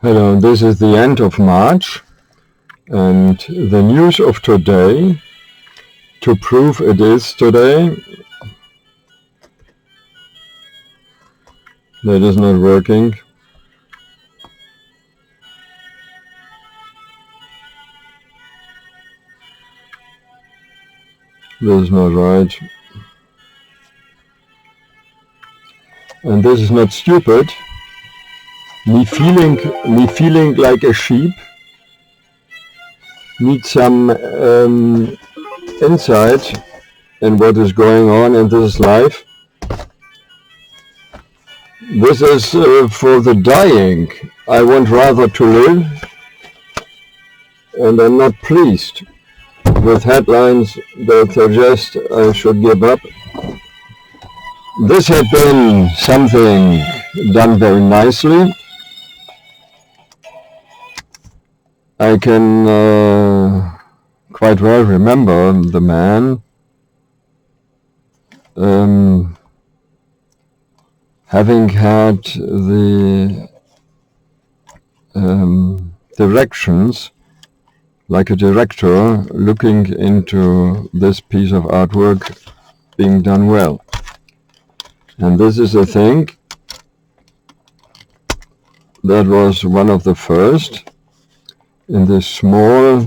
Hello, this is the end of March, and the news of today, to prove it is today, that is not working. This is not right. And this is not stupid. Me feeling like a sheep, need some insight in what is going on in this life. This is for the dying. I want rather to live, and I'm not pleased with headlines that suggest I should give up. This had been something done very nicely. I can quite well remember the man having had the directions like a director looking into this piece of artwork being done well. And this is a thing that was one of the first in this small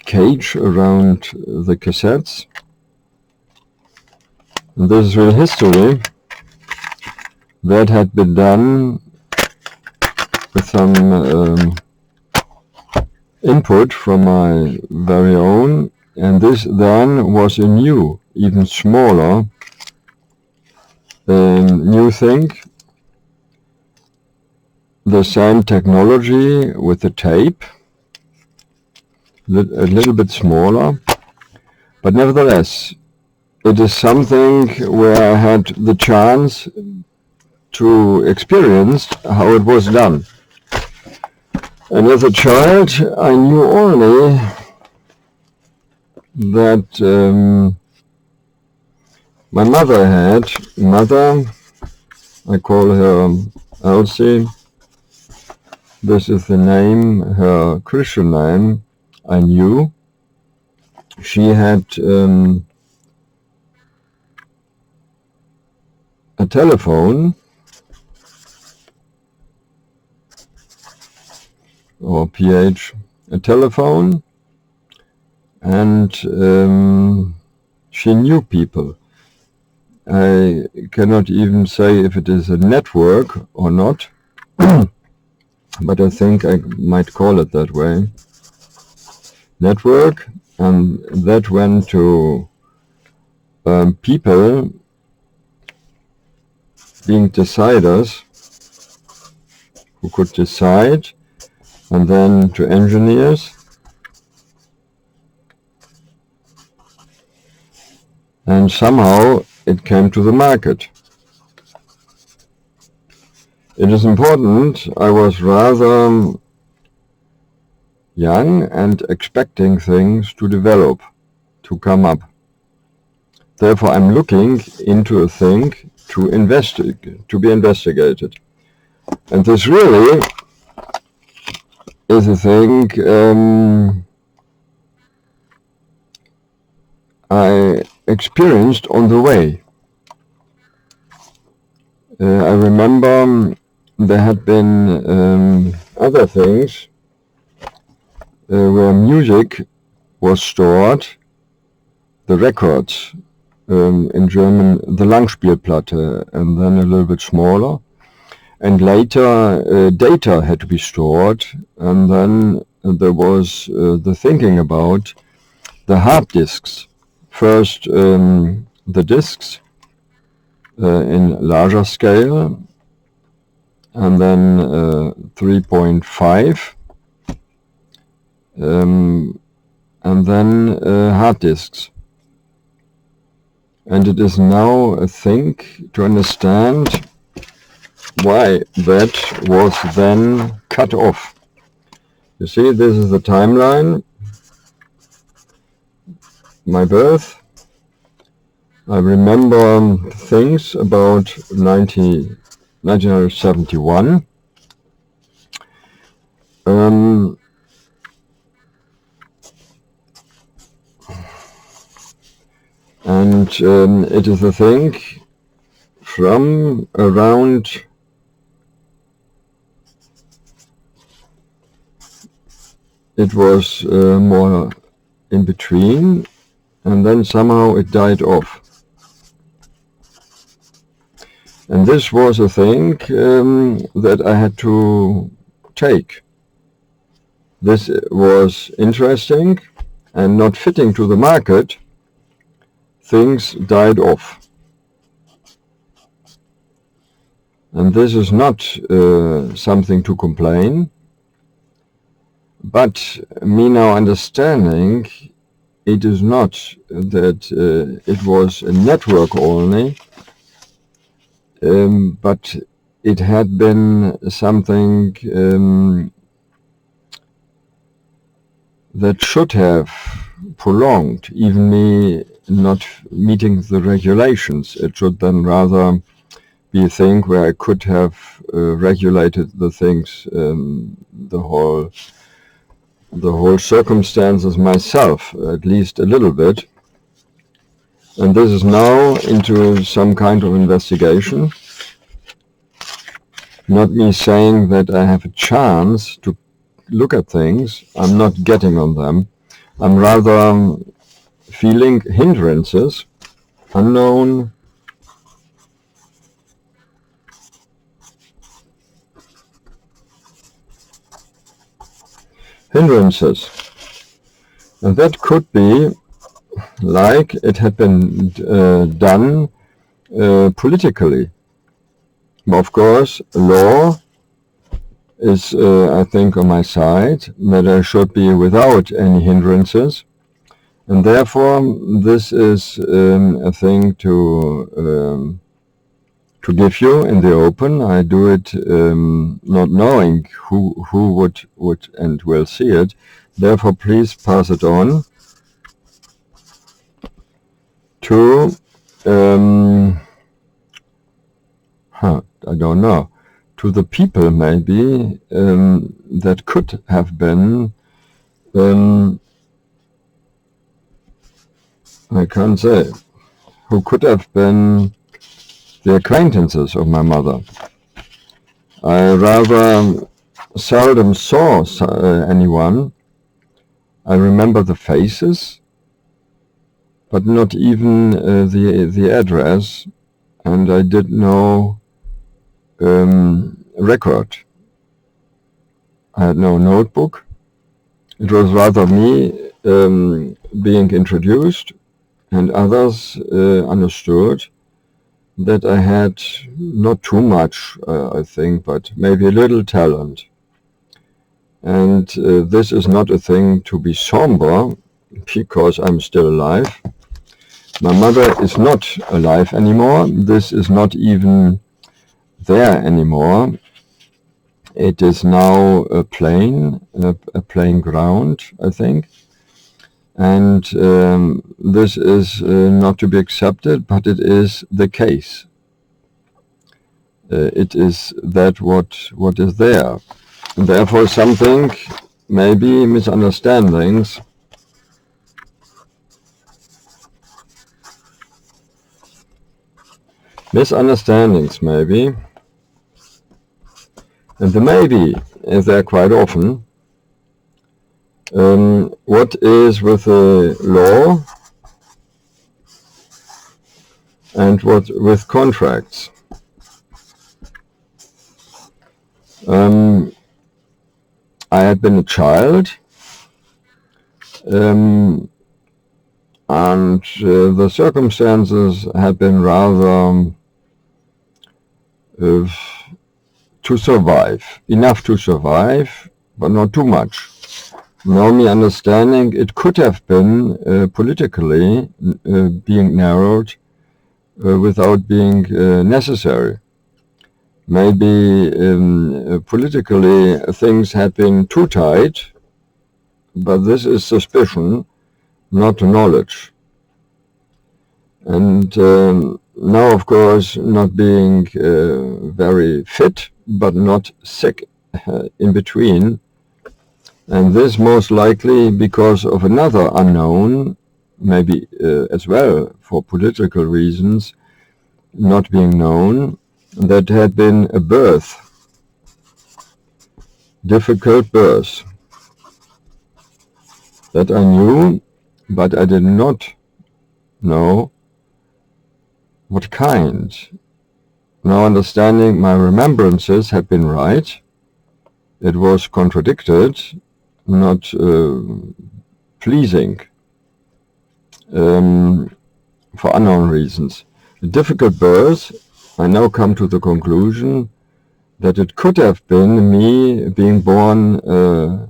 cage around the cassettes. And this is real history that had been done with some input from my very own, and this then was a new, even smaller new thing. The same technology with the tape, a little bit smaller, but nevertheless it is something where I had the chance to experience how it was done. And as a child I knew only that my mother had, I call her Elsie. This is the name, her Christian name, I knew. She had a telephone, or PH, a telephone, and she knew people. I cannot even say if it is a network or not. But I think I might call it that way. Network, and that went to people being deciders who could decide, and then to engineers, and somehow it came to the market. It is important, I was rather young and expecting things to develop, to come up. Therefore I'm looking into a thing to be investigated. And this really is a thing I experienced on the way. I remember there had been other things where music was stored, the records, in German the Langspielplatte, and then a little bit smaller. And later data had to be stored, and then there was the thinking about the hard disks. First the disks in larger scale, and then 3.5, and then hard disks. And it is now a thing to understand why that was then cut off. You see, this is the timeline. My birth. I remember things about 1971, And it is a thing from around it was more in between, and then somehow it died off. And this was a thing that I had to take. This was interesting and not fitting to the market. Things died off. And this is not something to complain, but me now understanding it is not that it was a network only, but it had been something that should have prolonged, even me not meeting the regulations. It should then rather be a thing where I could have regulated the things, the whole circumstances myself, at least a little bit. And this is now into some kind of investigation. Not me saying that I have a chance to look at things. I'm not getting on them. I'm rather feeling hindrances, unknown, hindrances. And that could be like it had been done politically. Of course, law is, I think, on my side, that I should be without any hindrances. And therefore, this is a thing to give you in the open. I do it not knowing who would and will see it. Therefore, please pass it on to, I don't know, to the people maybe that could have been, I can't say, who could have been the acquaintances of my mother. I rather seldom saw anyone. I remember the faces, but not even the address, and I did no record. I had no notebook. It was rather me being introduced, and others understood that I had not too much, I think, but maybe a little talent. And this is not a thing to be somber, because I'm still alive. My mother is not alive anymore. This is not even there anymore. It is now a plain ground, I think. And this is not to be accepted, but it is the case. It is that what is there. And therefore something, maybe misunderstandings, maybe. And the maybe is there quite often. What is with the law and what with contracts? I had been a child, and the circumstances had been rather to survive, enough to survive, but not too much. Now me understanding it could have been politically being narrowed without being necessary. Maybe politically things had been too tight, but this is suspicion, not knowledge. And now, of course, not being very fit, but not sick in between, And this most likely because of another unknown, maybe as well for political reasons, not being known, that had been a birth, difficult birth, that I knew, but I did not know what kind. Now understanding my remembrances had been right, it was contradicted, not pleasing for unknown reasons. A difficult birth, I now come to the conclusion that it could have been me being born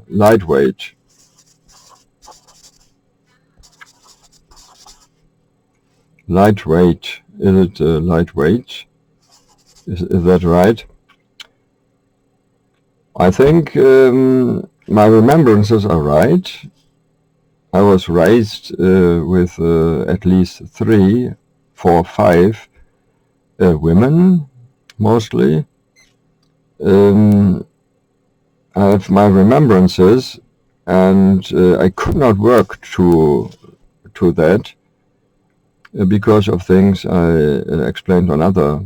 lightweight. Lightweight, is it lightweight? Is that right? I think my remembrances are right. I was raised with at least 3, 4, 5 women, mostly. I have my remembrances, and I could not work to that because of things I explained on other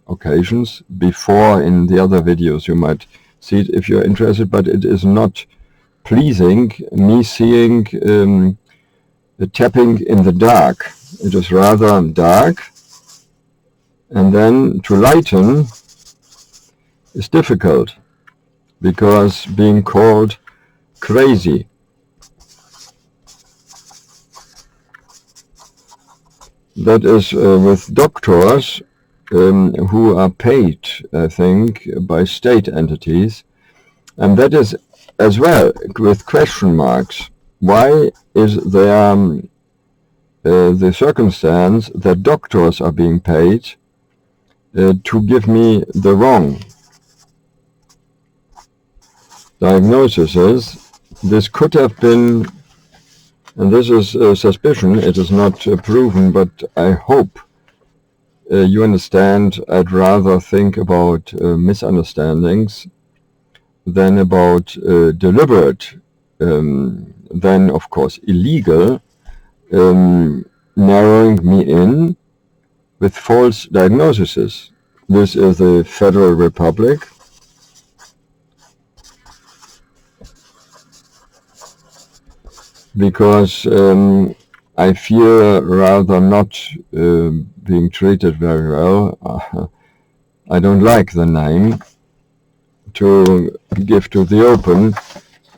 occasions before. In the other videos you might see it if you're interested, but it is not pleasing me seeing tapping in the dark. It is rather dark, and then to lighten is difficult because being called crazy. That is with doctors who are paid, I think, by state entities, and that is as well with question marks. Why is there the circumstance that doctors are being paid to give me the wrong diagnoses? This could have been, and this is a suspicion, it is not proven, but I hope you understand. I'd rather think about misunderstandings than about deliberate, then of course illegal, narrowing me in with false diagnoses. This is the Federal Republic. Because I feel rather not being treated very well. I don't like the name to give to the open.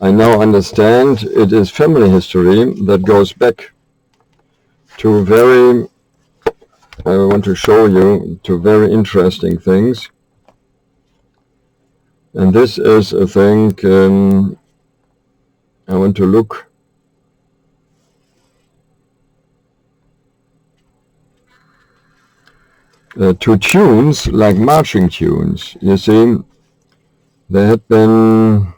I now understand it is family history that goes back to very, I want to show you, to very interesting things. And this is a thing I want to look to tunes like marching tunes. You see, there had been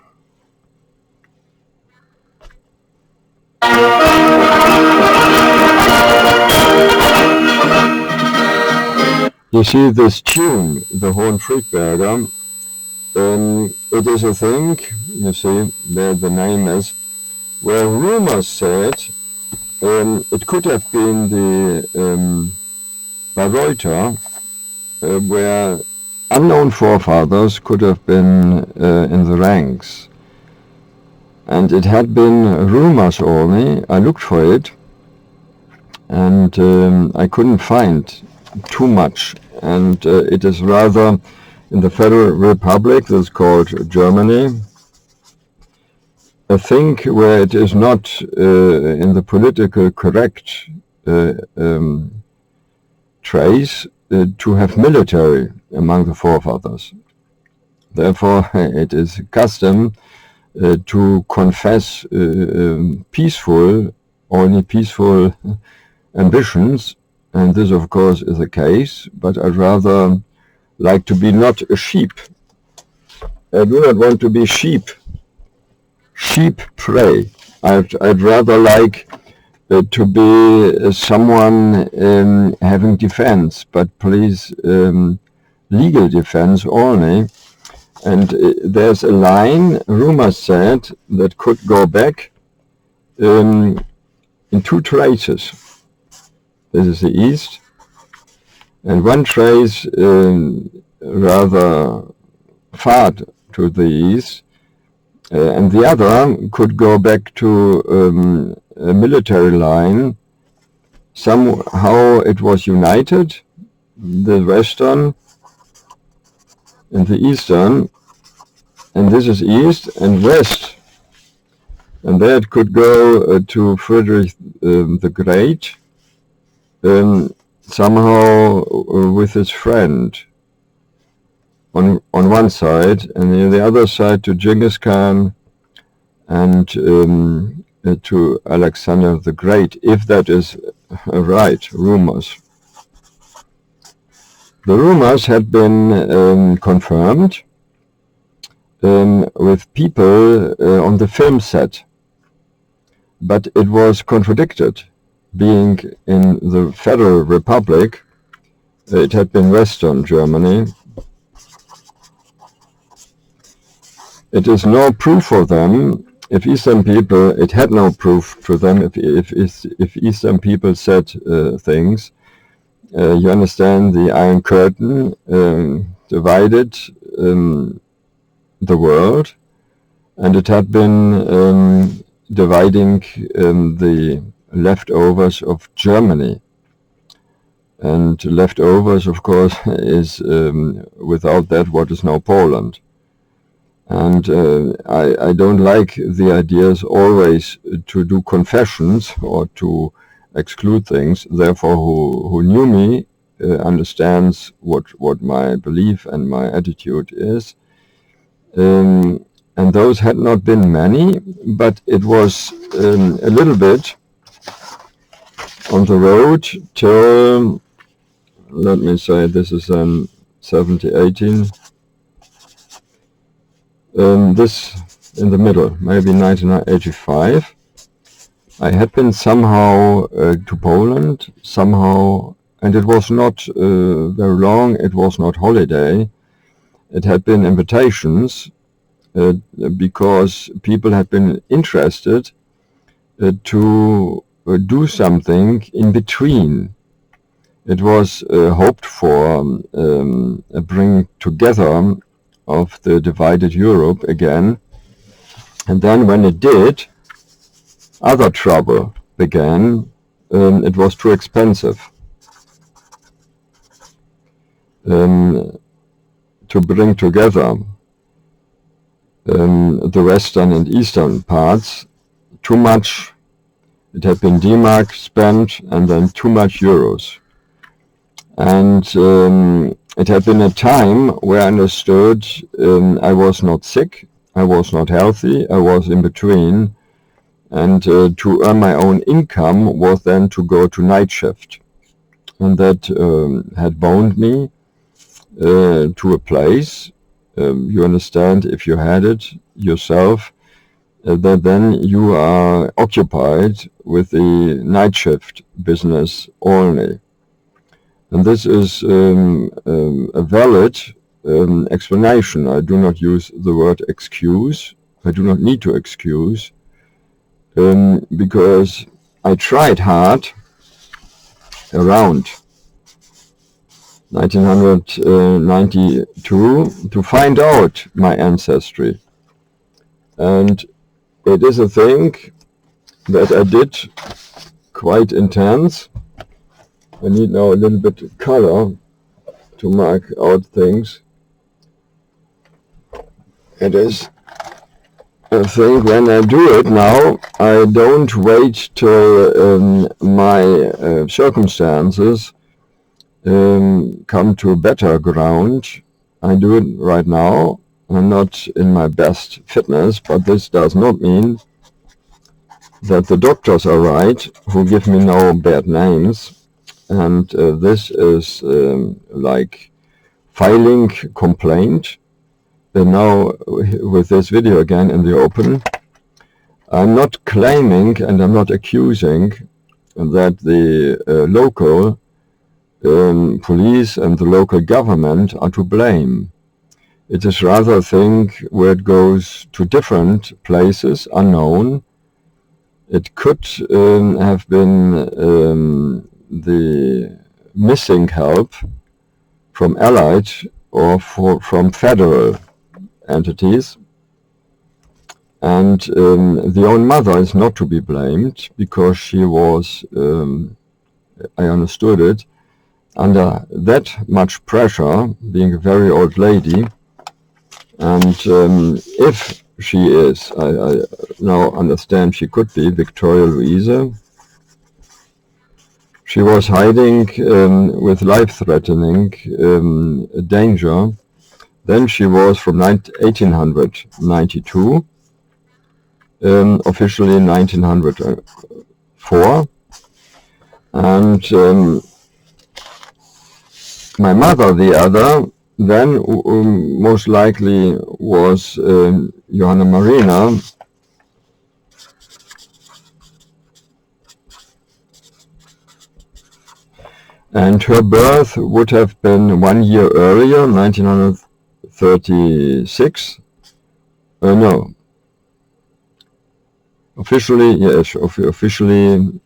you see this tune, the Hohenfriedberger, it is a thing, you see, there the name is, where rumors said it could have been the Bayreuther, where unknown forefathers could have been in the ranks. And it had been rumors only. I looked for it, and I couldn't find too much. And it is rather in the Federal Republic, that's called Germany, a thing where it is not in the political correct trace to have military among the forefathers. Therefore, it is custom to confess peaceful, only peaceful ambitions, and this of course is the case, but I'd rather like to be not a sheep. I do not want to be sheep prey. I'd rather like to be someone having defense, but please legal defense only, And there's a line, rumors said, that could go back in two traces. This is the east, and one trace rather far to the east, and the other could go back to a military line. Somehow it was united, the western and the eastern, and this is east and west, and there it could go to Frederick the Great, somehow with his friend on one side, and the other side to Genghis Khan and to Alexander the Great, if that is right, rumors. The rumors had been confirmed with people on the film set, but it was contradicted. Being in the Federal Republic, it had been Western Germany. It is no proof for them. If Eastern people, it had no proof to them if Eastern people said things. You understand, the Iron Curtain divided the world, and it had been dividing the leftovers of Germany. And leftovers, of course, is without that what is now Poland. And I don't like the ideas always to do confessions or to exclude things. Therefore, who knew me understands what my belief and my attitude is. And those had not been many, but it was a little bit on the road till, let me say, this is 18. This in the middle, maybe 1985. I had been somehow to Poland, somehow, and it was not very long, it was not holiday. It had been invitations because people had been interested to do something in between. It was hoped for a bring together of the divided Europe again, and then when it did, other trouble began. It was too expensive to bring together the western and eastern parts. Too much, it had been D-mark spent, and then too much euros. And it had been a time where I understood I was not sick, I was not healthy, I was in between, and to earn my own income was then to go to night shift. And that had bound me to a place. You understand, if you had it yourself, that then you are occupied with the night shift business only. And this is a valid explanation. I do not use the word excuse. I do not need to excuse, because I tried hard around 1992 to find out my ancestry. And it is a thing that I did quite intense. I need now a little bit of color to mark out things. It is a thing, when I do it now, I don't wait till my circumstances come to better ground. I do it right now. I'm not in my best fitness, but this does not mean that the doctors are right, who give me no bad names. And this is like filing complaint. Now with this video again in the open, I'm not claiming and I'm not accusing that the local police and the local government are to blame. It is rather a thing where it goes to different places, unknown. It could have been the missing help from Allied or from federal entities. And the own mother is not to be blamed, because she was, I understood it, under that much pressure, being a very old lady. And if she is, I now understand she could be Victoria Louise, she was hiding with life-threatening danger. Then she was from 1892, officially 1904. And my mother, the other, then most likely was Johanna Marina. And her birth would have been 1 year earlier, 1936. No. Officially, yes, officially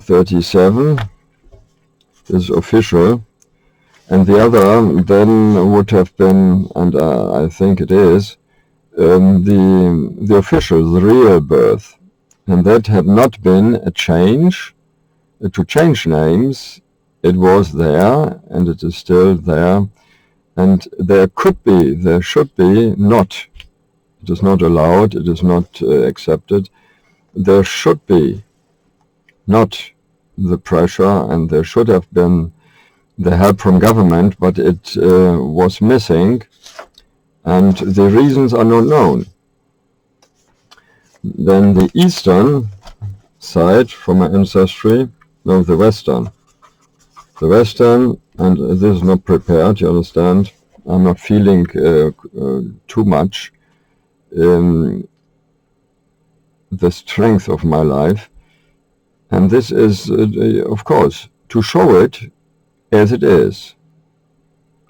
37 is official. And the other then would have been, and I think it is, the official, the real birth. And that had not been a change, to change names. It was there, and it is still there. And there should be not. It is not allowed, it is not accepted. There should be not the pressure, and there should have been the help from government, but it was missing, and the reasons are not known. Then the eastern side from my ancestry, no, the western. The western, and this is not prepared, you understand, I'm not feeling too much the strength of my life. And this is, of course, to show it as it is.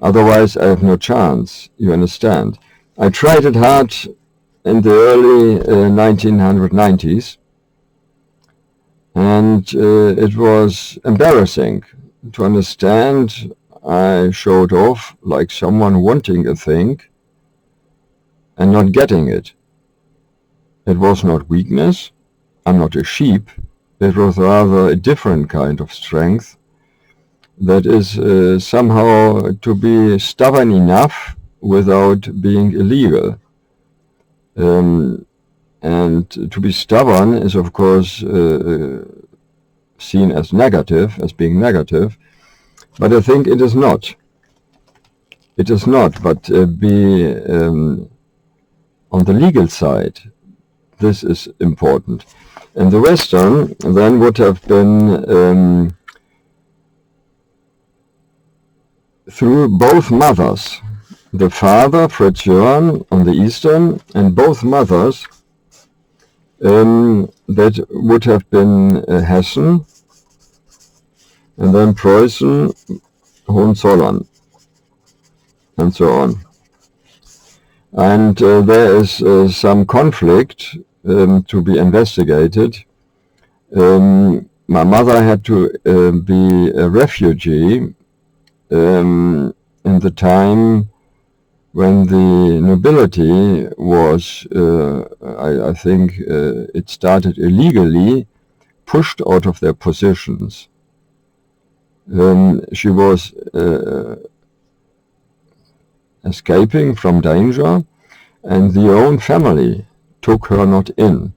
Otherwise I have no chance, you understand. I tried it hard in the early 1990s, and it was embarrassing to understand. I showed off like someone wanting a thing and not getting it. It was not weakness, I'm not a sheep, it was rather a different kind of strength that is somehow to be stubborn enough without being illegal. And to be stubborn is, of course, seen as negative, as being negative, but I think it is not. It is not, but be on the legal side, this is important. And the Western then would have been through both mothers. The father, Fritz Johann, on the Eastern, and both mothers, that would have been Hessen, and then Preußen, Hohenzollern, and so on. And there is some conflict to be investigated. My mother had to be a refugee in the time when the nobility was, I think it started illegally, pushed out of their positions. She was escaping from danger, and the own family took her not in.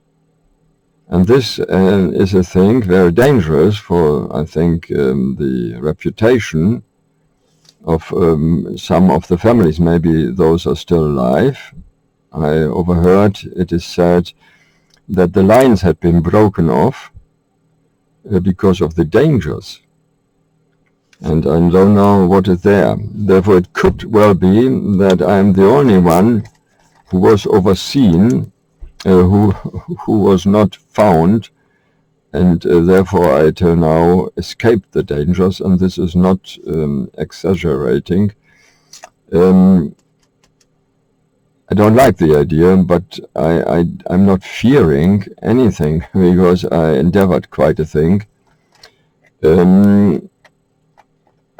And this is a thing very dangerous for, I think, the reputation of some of the families. Maybe those are still alive. I overheard it is said that the lines had been broken off because of the dangers. And I don't know what is there. Therefore it could well be that I am the only one who was overseen, who was not found and therefore I till now escaped the dangers, and this is not exaggerating. I don't like the idea, but I'm not fearing anything because I endeavored quite a thing. I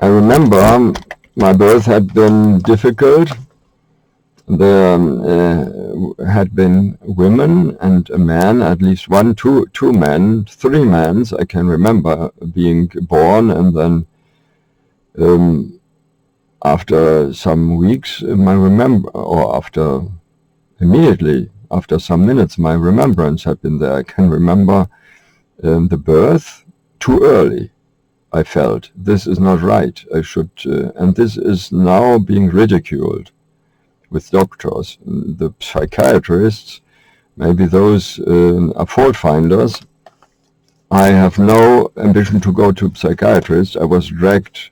remember my birth had been difficult. There had been women and a man, at least two men, 3 men, I can remember being born, and then after some weeks, immediately after some minutes, my remembrance had been there. I can remember the birth too early. I felt this is not right. I should, and this is now being ridiculed with doctors, the psychiatrists, maybe those are fault finders. I have no ambition to go to psychiatrists. I was dragged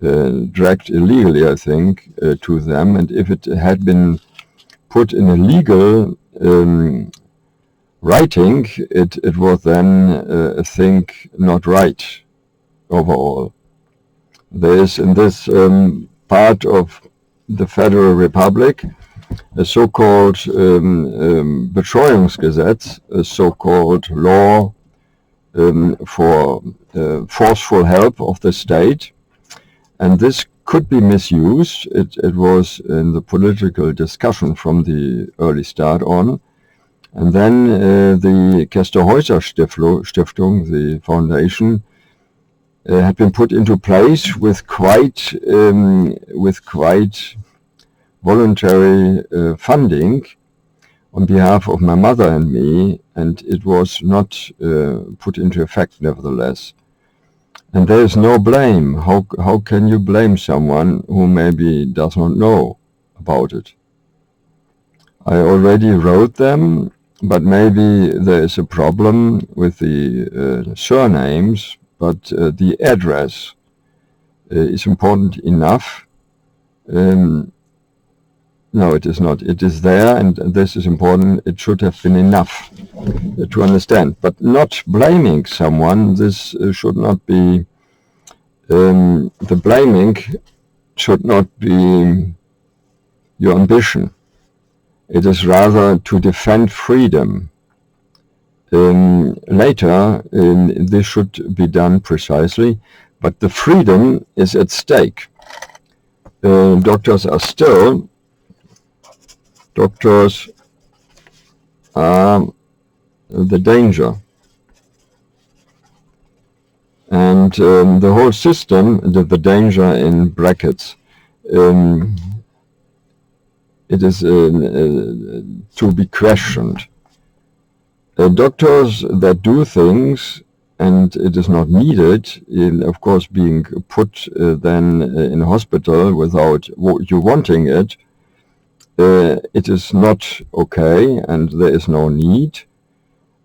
illegally, I think, to them, and if it had been put in a legal writing, it was then a thing not right overall. There is in this part of the Federal Republic a so-called Betreuungsgesetz, a so-called law for forceful help of the state, and this could be misused. It was in the political discussion from the early start on, and then the Kester-Häuser Stiftung, the foundation, had been put into place with quite voluntary funding on behalf of my mother and me, and it was not put into effect nevertheless. And there is no blame. How can you blame someone who maybe does not know about it? I already wrote them, but maybe there is a problem with the surnames, but the address is important enough. No, it is not. It is there, and this is important. It should have been enough to understand. But not blaming someone, this should not be, the blaming should not be your ambition. It is rather to defend freedom. Later, this should be done precisely, but the freedom is at stake. Doctors are the danger. And the whole system, the danger in brackets, it is to be questioned. Doctors that do things and it is not needed, of course being put then in a hospital without you wanting it, it is not okay and there is no need.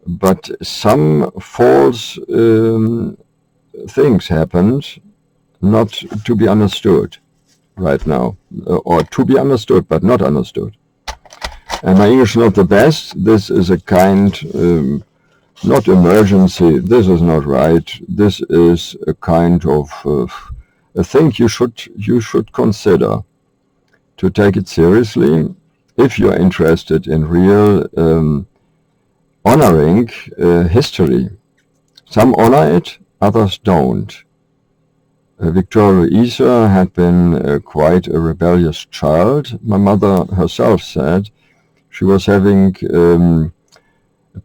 But some false things happened, not to be understood right now, or to be understood but not understood. And my English is not the best. This is a kind, not emergency, this is not right. This is a kind of a thing you should consider to take it seriously if you're interested in real honoring history. Some honor it, others don't. Victoria Louisa had been quite a rebellious child. My mother herself said she was having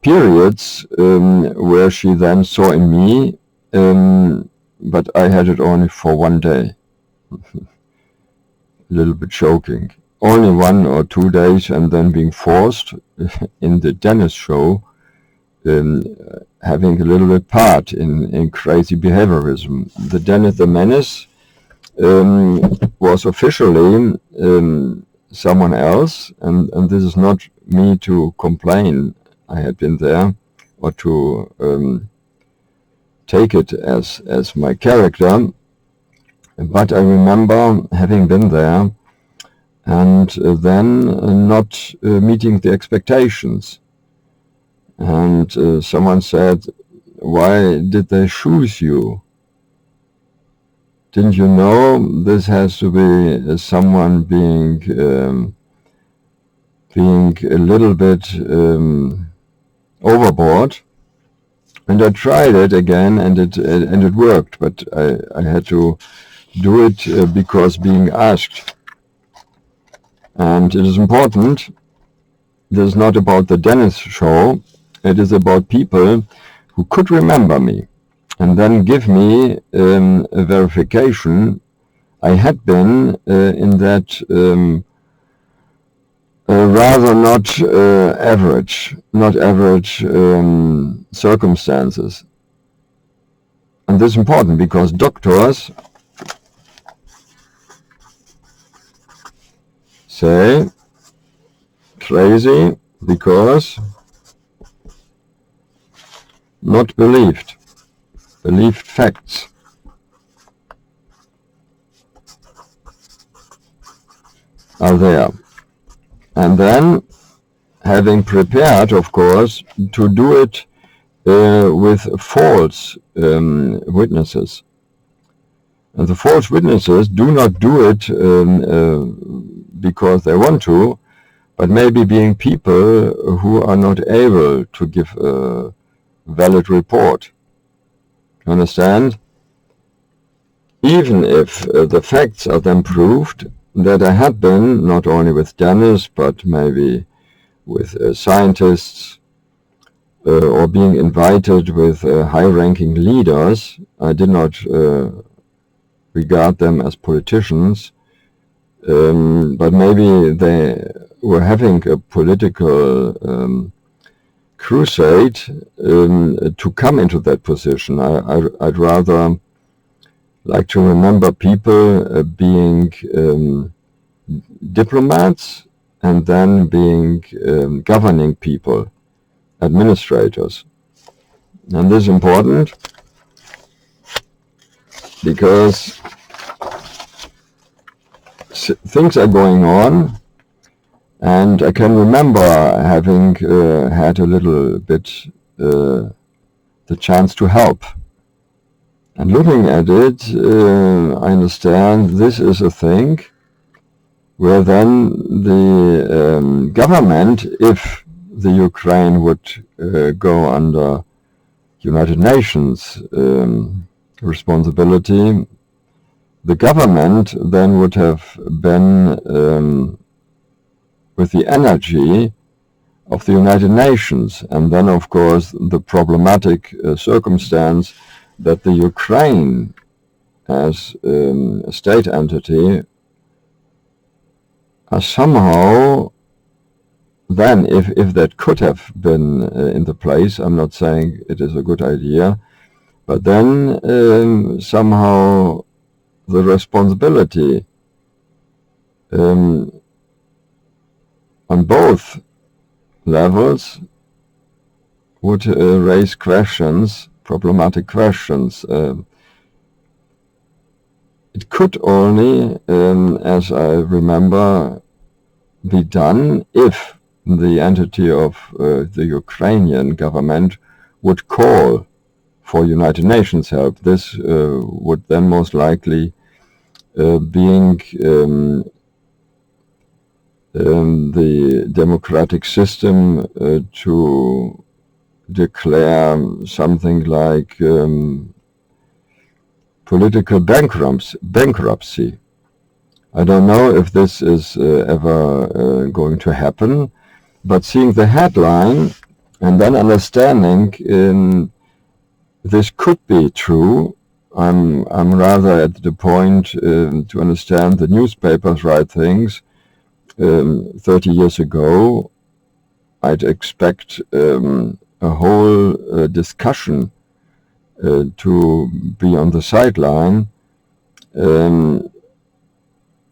periods where she then saw in me, but I had it only for one day. A little bit joking. Only 1 or 2 days, and then being forced in the Dennis show, having a little bit part in crazy behaviorism. The Dennis the Menace was officially someone else, and this is not me to complain I had been there, or to take it as my character, but I remember having been there and then not meeting the expectations. And someone said, why did they choose you? Didn't you know this has to be someone being a little bit overboard? And I tried it again, and it worked, but I had to do it because being asked. And it is important. This is not about the Dennis show. It is about people who could remember me and then give me a verification. I had been in that rather not average circumstances. And this is important because doctors say crazy because not believed facts. Are there. And then having prepared, of course, to do it with false witnesses. And the false witnesses do not do it because they want to, but maybe being people who are not able to give a valid report. You understand? Even if the facts are then proved, that I had been, not only with Dennis, but maybe with scientists, or being invited with high-ranking leaders. I did not regard them as politicians, but maybe they were having a political crusade to come into that position. I'd rather like to remember people being diplomats and then being governing people, administrators. And this is important because things are going on, and I can remember having had a little bit the chance to help. And looking at it, I understand this is a thing where then the government, if the Ukraine would go under United Nations responsibility, the government then would have been with the energy of the United Nations. And then, of course, the problematic circumstance that the Ukraine as a state entity are somehow then, if that could have been in the place, I'm not saying it is a good idea, but then somehow the responsibility on both levels would raise questions, problematic questions. It could only, as I remember, be done if the entity of the Ukrainian government would call for United Nations help. This would then most likely being the democratic system to declare something like political bankruptcy. I don't know if this is ever going to happen, but seeing the headline and then understanding this could be true, I'm rather at the point to understand the newspapers write things. 30 years ago, I'd expect a whole discussion to be on the sideline.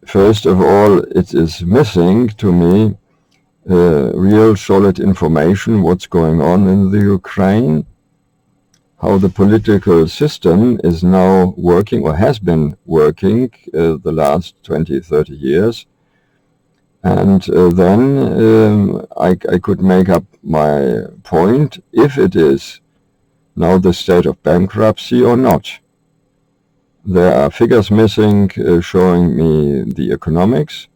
First of all, it is missing to me real solid information what's going on in the Ukraine, how the political system is now working or has been working the last 20, 30 years. And then I could make up my point if it is now the state of bankruptcy or not. There are figures missing showing me the economics,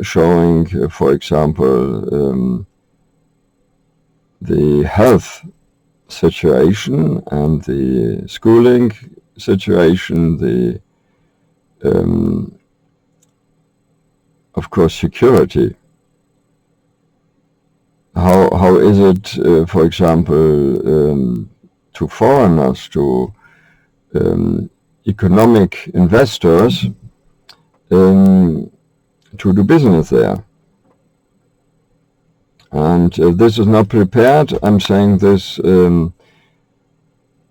showing, for example, the health situation and the schooling situation, the of course security. How is it, for example, to foreigners, to economic investors, to do business there? And this is not prepared. I'm saying this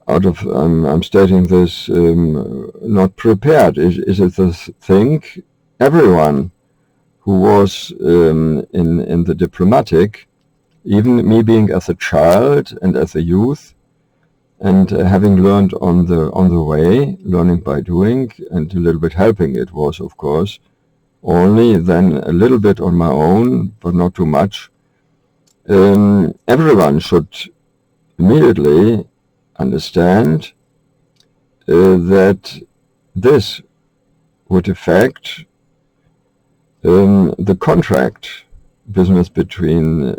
I'm stating this not prepared. Is it the thing? Everyone who was in the diplomatic, even me being as a child and as a youth, and having learned on the way, learning by doing, and a little bit helping, it was, of course, only then a little bit on my own, but not too much. Everyone should immediately understand that this would affect the contract business between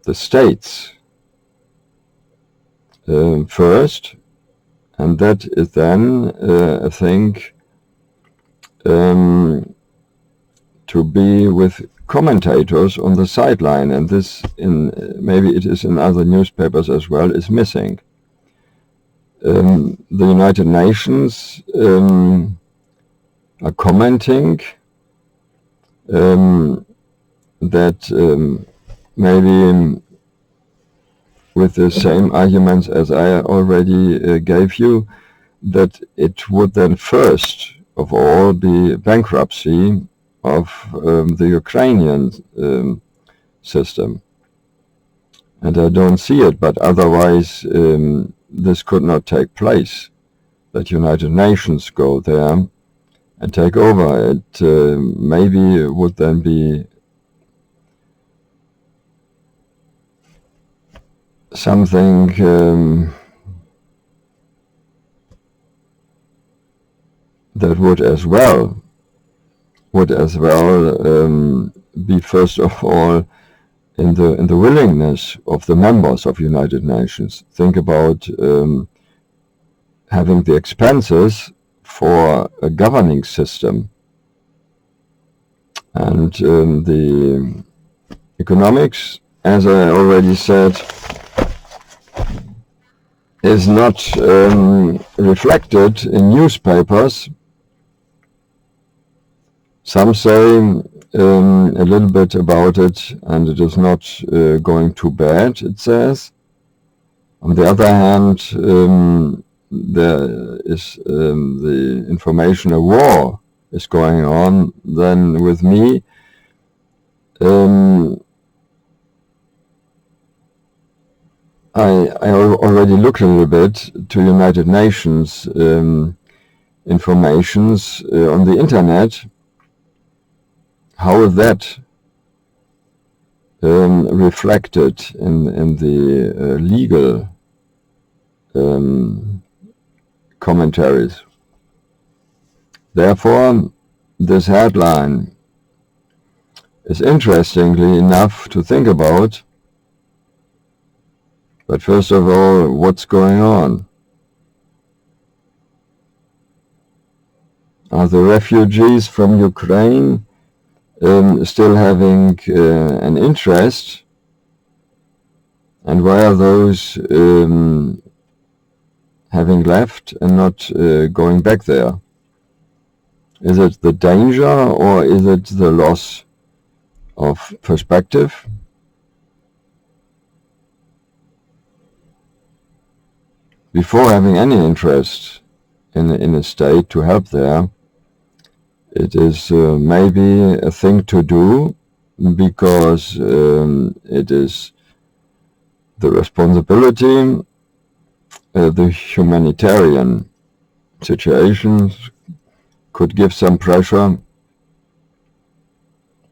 the states first, and that is then I think to be with commentators on the sideline, and this maybe it is in other newspapers as well, is missing. The United Nations are commenting that maybe with the same arguments as I already gave you, that it would then first of all be bankruptcy of the Ukrainian system. And I don't see it, but otherwise this could not take place, that United Nations go there and take over. It maybe would then be something that would as well be first of all in the willingness of the members of United Nations. Think about having the expenses for a governing system, and the economics, as I already said, is not reflected in newspapers. Some say a little bit about it, and it is not going too bad, it says. On the other hand, there is the information a war is going on. Then with me, I already looked a little bit to United Nations informations on the internet. How is that reflected in the legal commentaries? Therefore, this headline is interestingly enough to think about. But first of all, what's going on? Are the refugees from Ukraine still having an interest? And why are those having left and not going back there? Is it the danger, or is it the loss of perspective? Before having any interest in a state to help there, it is maybe a thing to do, because it is the responsibility, the humanitarian situations could give some pressure,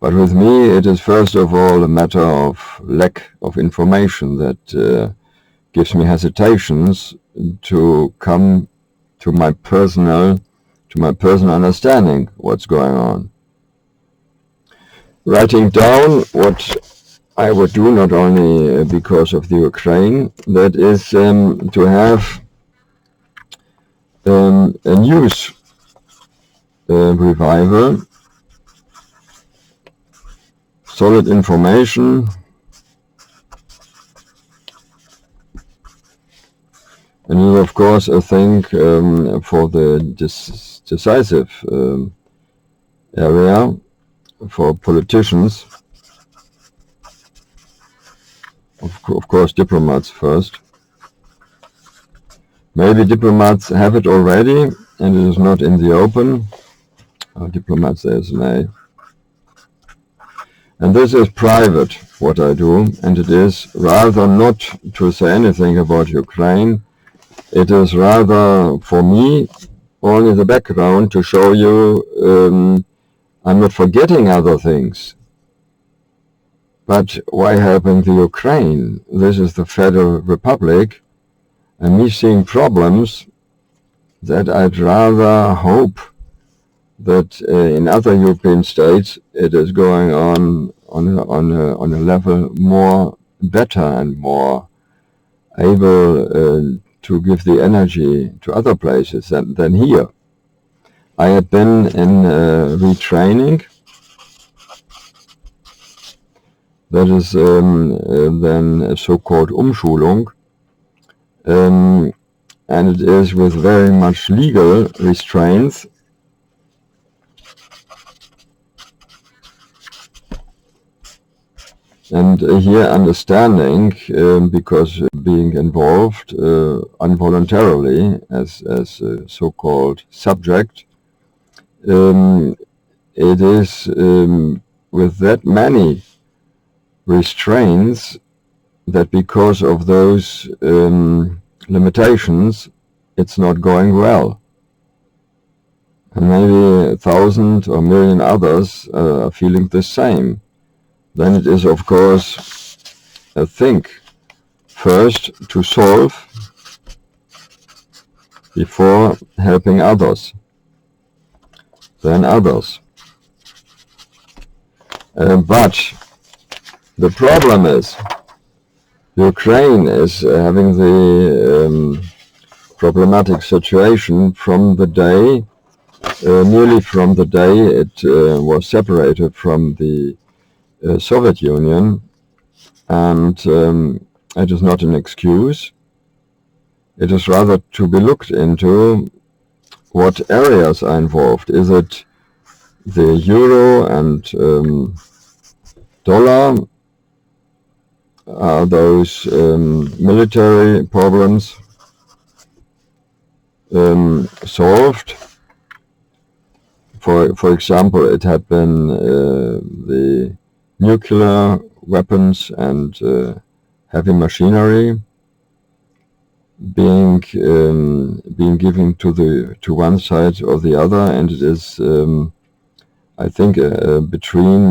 But with me, it is first of all a matter of lack of information that gives me hesitations to come to my personal understanding what's going on. Writing down what I would do, not only because of the Ukraine, that is to have a news revival, solid information, and it is of course a thing for the decisive area, for politicians, of course diplomats first. Maybe diplomats have it already and it is not in the open. Diplomats, there's an A. And this is private, what I do, and it is rather not to say anything about Ukraine. It is rather, for me, only the background to show you I'm not forgetting other things. But why helping the Ukraine? This is the Federal Republic, and me seeing problems that I'd rather hope that in other European states it is going on a level more better and more able to give the energy to other places than here. I had been in retraining. That is then a so-called Umschulung, and it is with very much legal restraints. And here understanding, because being involved involuntarily as a so-called subject, it is with that many restraints that because of those limitations, it's not going well. And maybe 1,000 or 1,000,000 others are feeling the same. Then it is, of course, a thing first to solve before helping others, then others. But the problem is, Ukraine is having the problematic situation from the day, nearly from the day it was separated from the Soviet Union, and it is not an excuse. It is rather to be looked into what areas are involved. Is it the euro and dollar? Are those military problems solved? For example, it had been the nuclear weapons and heavy machinery being given to one side or the other, and it is I think between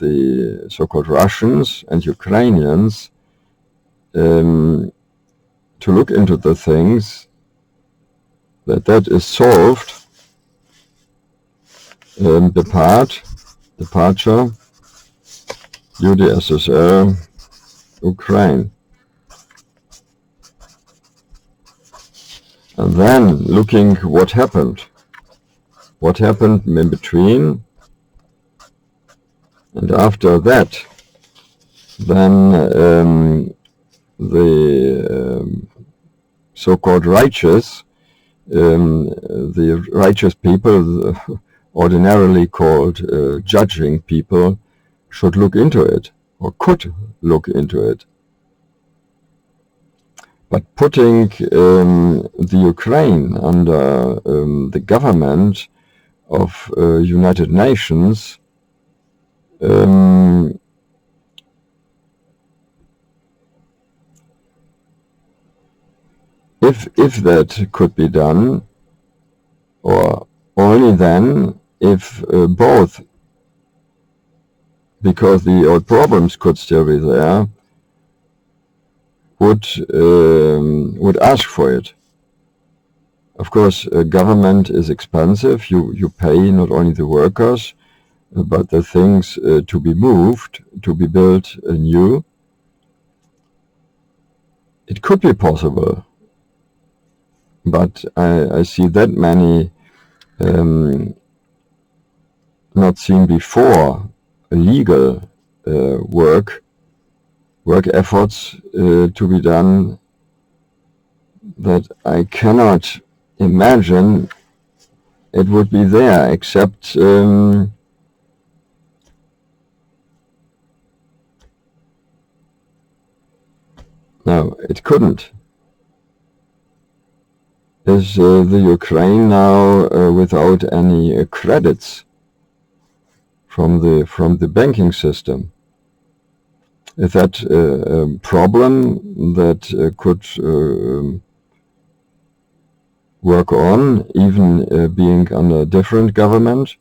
the so-called Russians and Ukrainians to look into the things that is solved. Departure, UdSSR, Ukraine. And then looking what happened in between, and after that, then the so-called righteous, the righteous people, ordinarily called judging people, should look into it, or could look into it. But putting the Ukraine under the government of United Nations if that could be done, or only then if both because the old problems could still be there, would ask for it. Of course, government is expensive. You pay not only the workers, but the things to be moved, to be built new. It could be possible, but I see that many not seen before legal work efforts to be done, that I cannot imagine it would be there, except no, it couldn't. Is the Ukraine now without any credits from the banking system? Is that a problem that could work on, even being under a different government?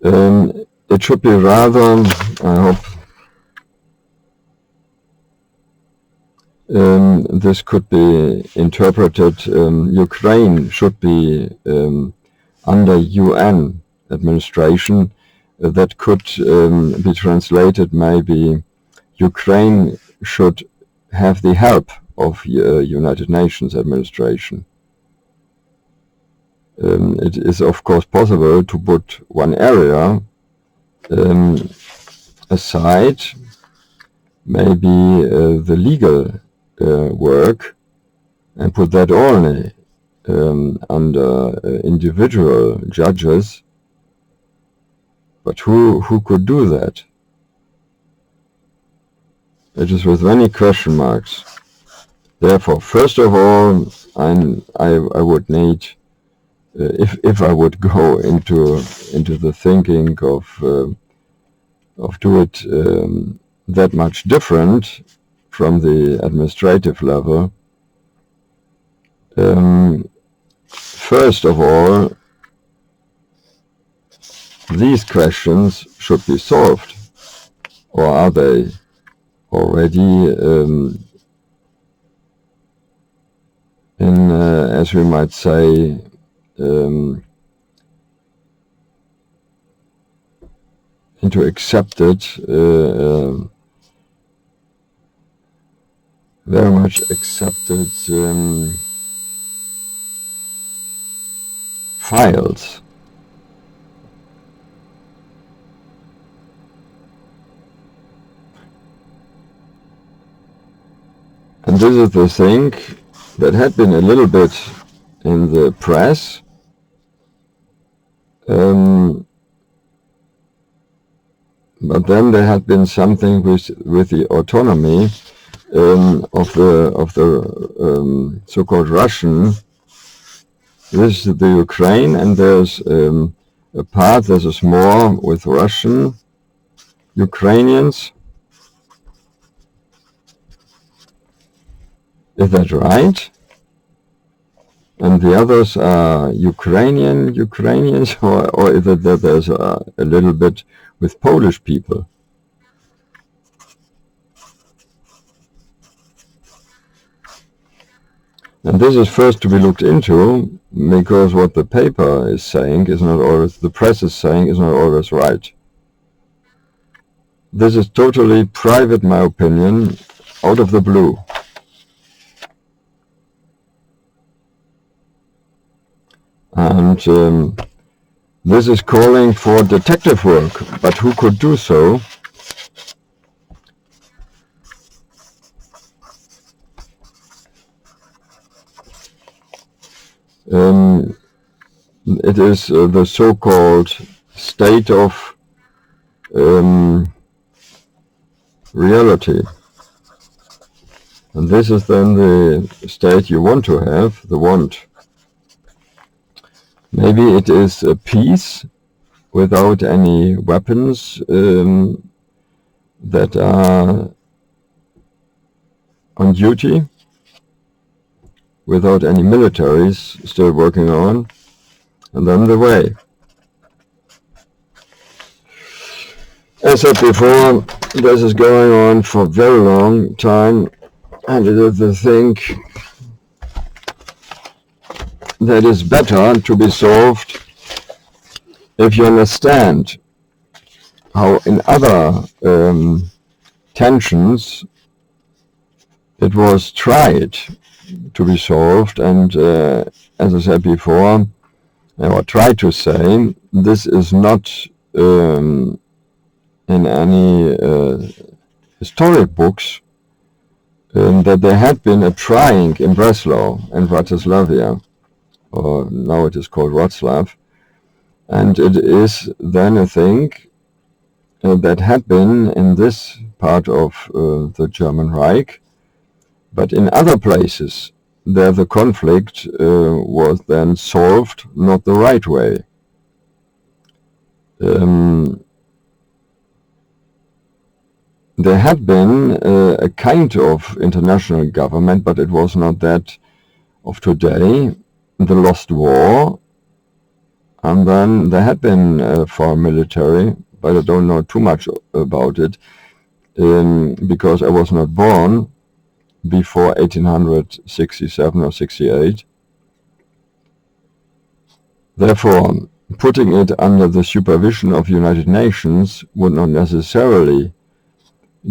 It should be rather, I hope this could be interpreted, Ukraine should be under UN administration. That could be translated maybe Ukraine should have the help of United Nations administration. It is of course possible to put one area aside, maybe the legal work, and put that only under individual judges. But who could do that? It is with many question marks. Therefore, first of all, I would need, if I would go into the thinking of do it that much different from the administrative level, first of all, these questions should be solved, or are they already in, as we might say, into accepted, very much accepted files. And this is the thing that had been a little bit in the press. But then there had been something with the autonomy of the so-called Russian. This is the Ukraine, and there's a part, there's a small with Russian Ukrainians. Is that right? And the others are Ukrainians, or is it that there's a little bit with Polish people? And this is first to be looked into, because what the paper is saying is not always, the press is saying is not always right. This is totally private, my opinion, out of the blue. And this is calling for detective work, but who could do so? It is the so-called state of reality. And this is then the state you want to have, the want. Maybe it is a peace without any weapons that are on duty, without any militaries still working on, and then the way. As I said before, this is going on for a very long time, and it is the thing that is better to be solved if you understand how in other tensions it was tried to be solved, and as I said before, or tried to say, this is not in any historic books that there had been a trying in Breslau and Bratislava, or now it is called Wroclaw, and it is then a thing that had been in this part of the German Reich, but in other places there the conflict was then solved not the right way. There had been a kind of international government, but it was not that of today, the lost war, and then there had been foreign military, but I don't know too much about it, because I was not born before 1867 or 68. Therefore, putting it under the supervision of United Nations would not necessarily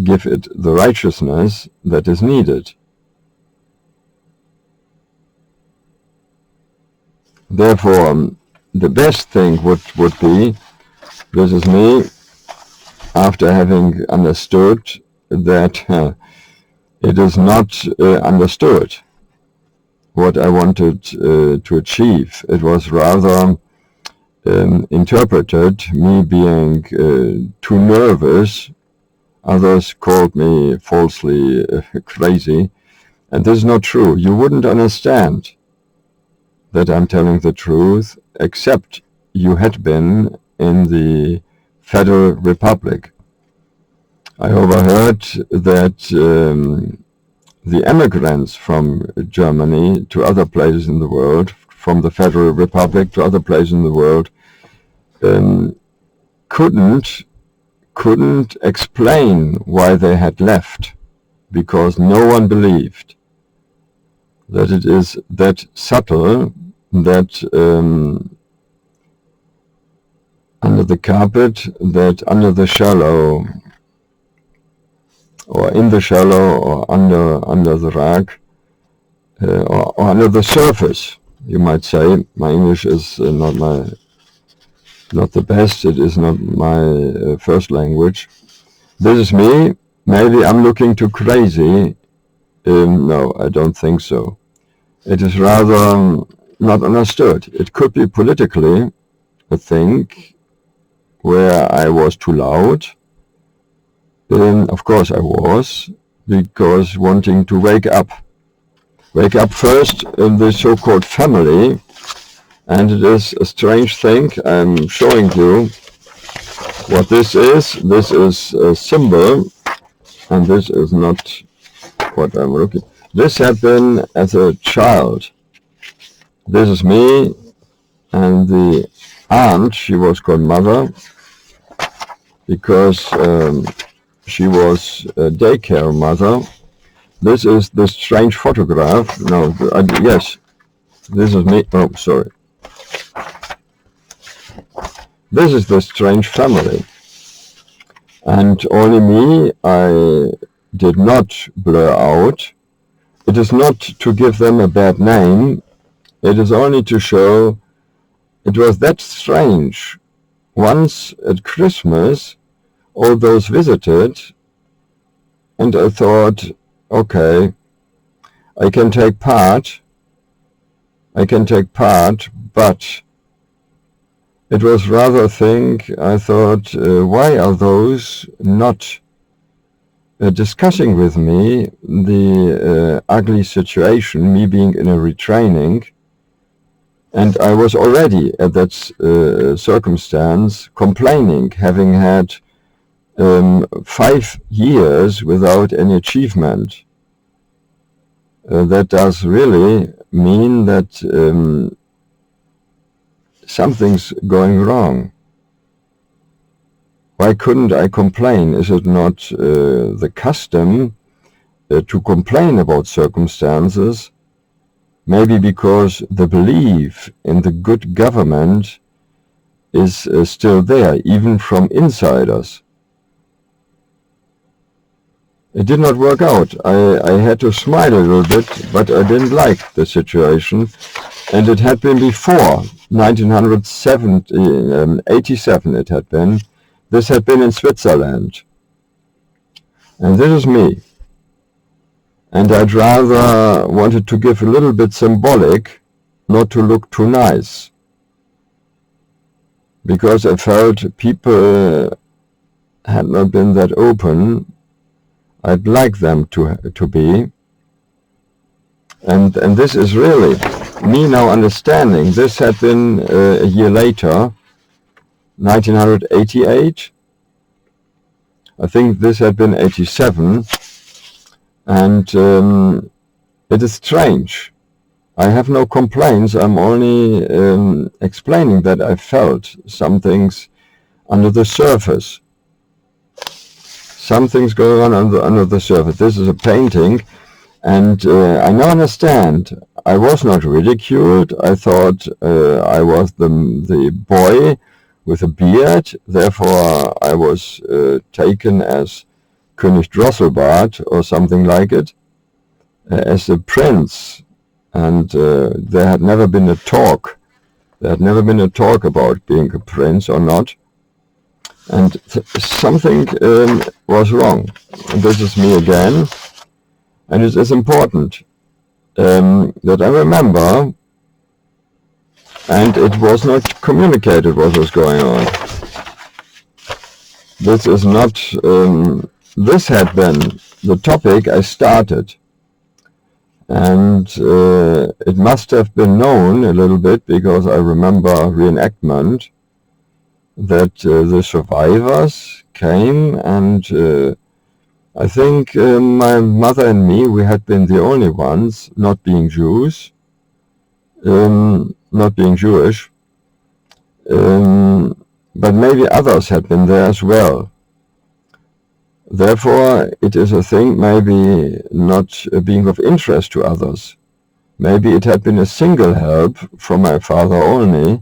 give it the righteousness that is needed. Therefore, the best thing would be, this is me, after having understood that it is not understood what I wanted to achieve. It was rather interpreted, me being too nervous. Others called me falsely crazy, and this is not true. You wouldn't understand that I'm telling the truth except you had been in the Federal Republic. I overheard that the emigrants from Germany to other places in the world, from the Federal Republic to other places in the world, couldn't explain why they had left, because no one believed that it is that subtle, that under the carpet, that under the shallow, or in the shallow, or under the rug, or under the surface, you might say. My English is not the best. It is not my first language. This is me. Maybe I'm looking too crazy. No, I don't think so. It is rather not understood. It could be politically a thing where I was too loud. Of course I was, because wanting to wake up first in the so-called family, and it is a strange thing. I'm showing you what this is. This is a symbol, and this is not what I'm looking. This happened as a child. This is me, and the aunt, she was called mother, because she was a daycare mother. This is the strange photograph. No, yes, this is me. Oh, sorry. This is the strange family. And only me, I did not blur out. It is not to give them a bad name. It is only to show it was that strange. Once at Christmas, all those visited, and I thought, okay, I can take part, but it was rather a thing. I thought, why are those not discussing with me the ugly situation, me being in a retraining, and I was already at that circumstance complaining, having had 5 years without any achievement. That does really mean that something's going wrong. Why couldn't I complain? Is it not the custom to complain about circumstances? Maybe because the belief in the good government is still there, even from insiders. It did not work out. I had to smile a little bit, but I didn't like the situation. And it had been before, 1987 it had been. This had been in Switzerland. And this is me. And I'd rather wanted to give a little bit symbolic, not to look too nice. Because I felt people had not been that open. I'd like them to be. And this is really me now understanding. This had been a year later, 1988. I think this had been 87. And it is strange. I have no complaints. I'm only explaining that I felt some things under the surface. Something's going on under the surface. This is a painting, and I now understand. I was not ridiculed. I thought I was the boy with a beard. Therefore, I was taken as König Drosselbart or something like it, as a prince. And there had never been a talk. There had never been a talk about being a prince or not. And something was wrong. And this is me again. And it is important that I remember, and it was not communicated what was going on. This is not, this had been the topic I started. And it must have been known a little bit, because I remember reenactment, that the survivors came, and I think my mother and me, we had been the only ones, not being Jews, not being Jewish, but maybe others had been there as well. Therefore, it is a thing maybe not being of interest to others. Maybe it had been a single help from my father only.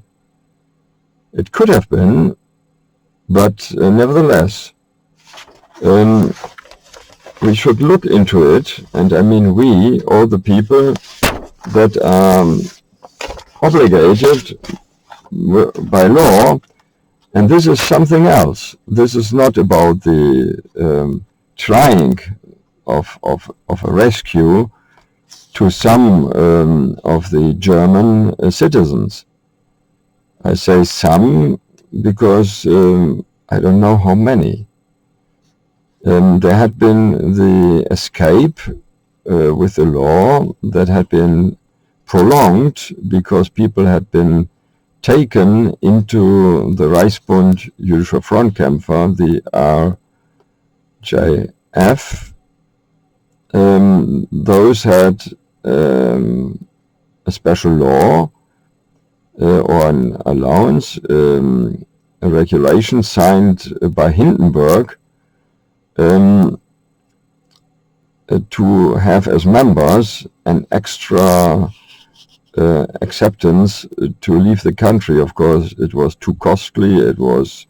It could have been, but nevertheless, we should look into it, and I mean we, all the people that are obligated by law, and this is something else. This is not about the trying of a rescue to some of the German citizens. I say some because I don't know how many. There had been the escape with the law that had been prolonged because people had been taken into the Reichsbund Jüdischer Frontkämpfer, the RJF. Those had a special law or an allowance, a regulation signed by Hindenburg to have as members an extra acceptance to leave the country. Of course, it was too costly. It was,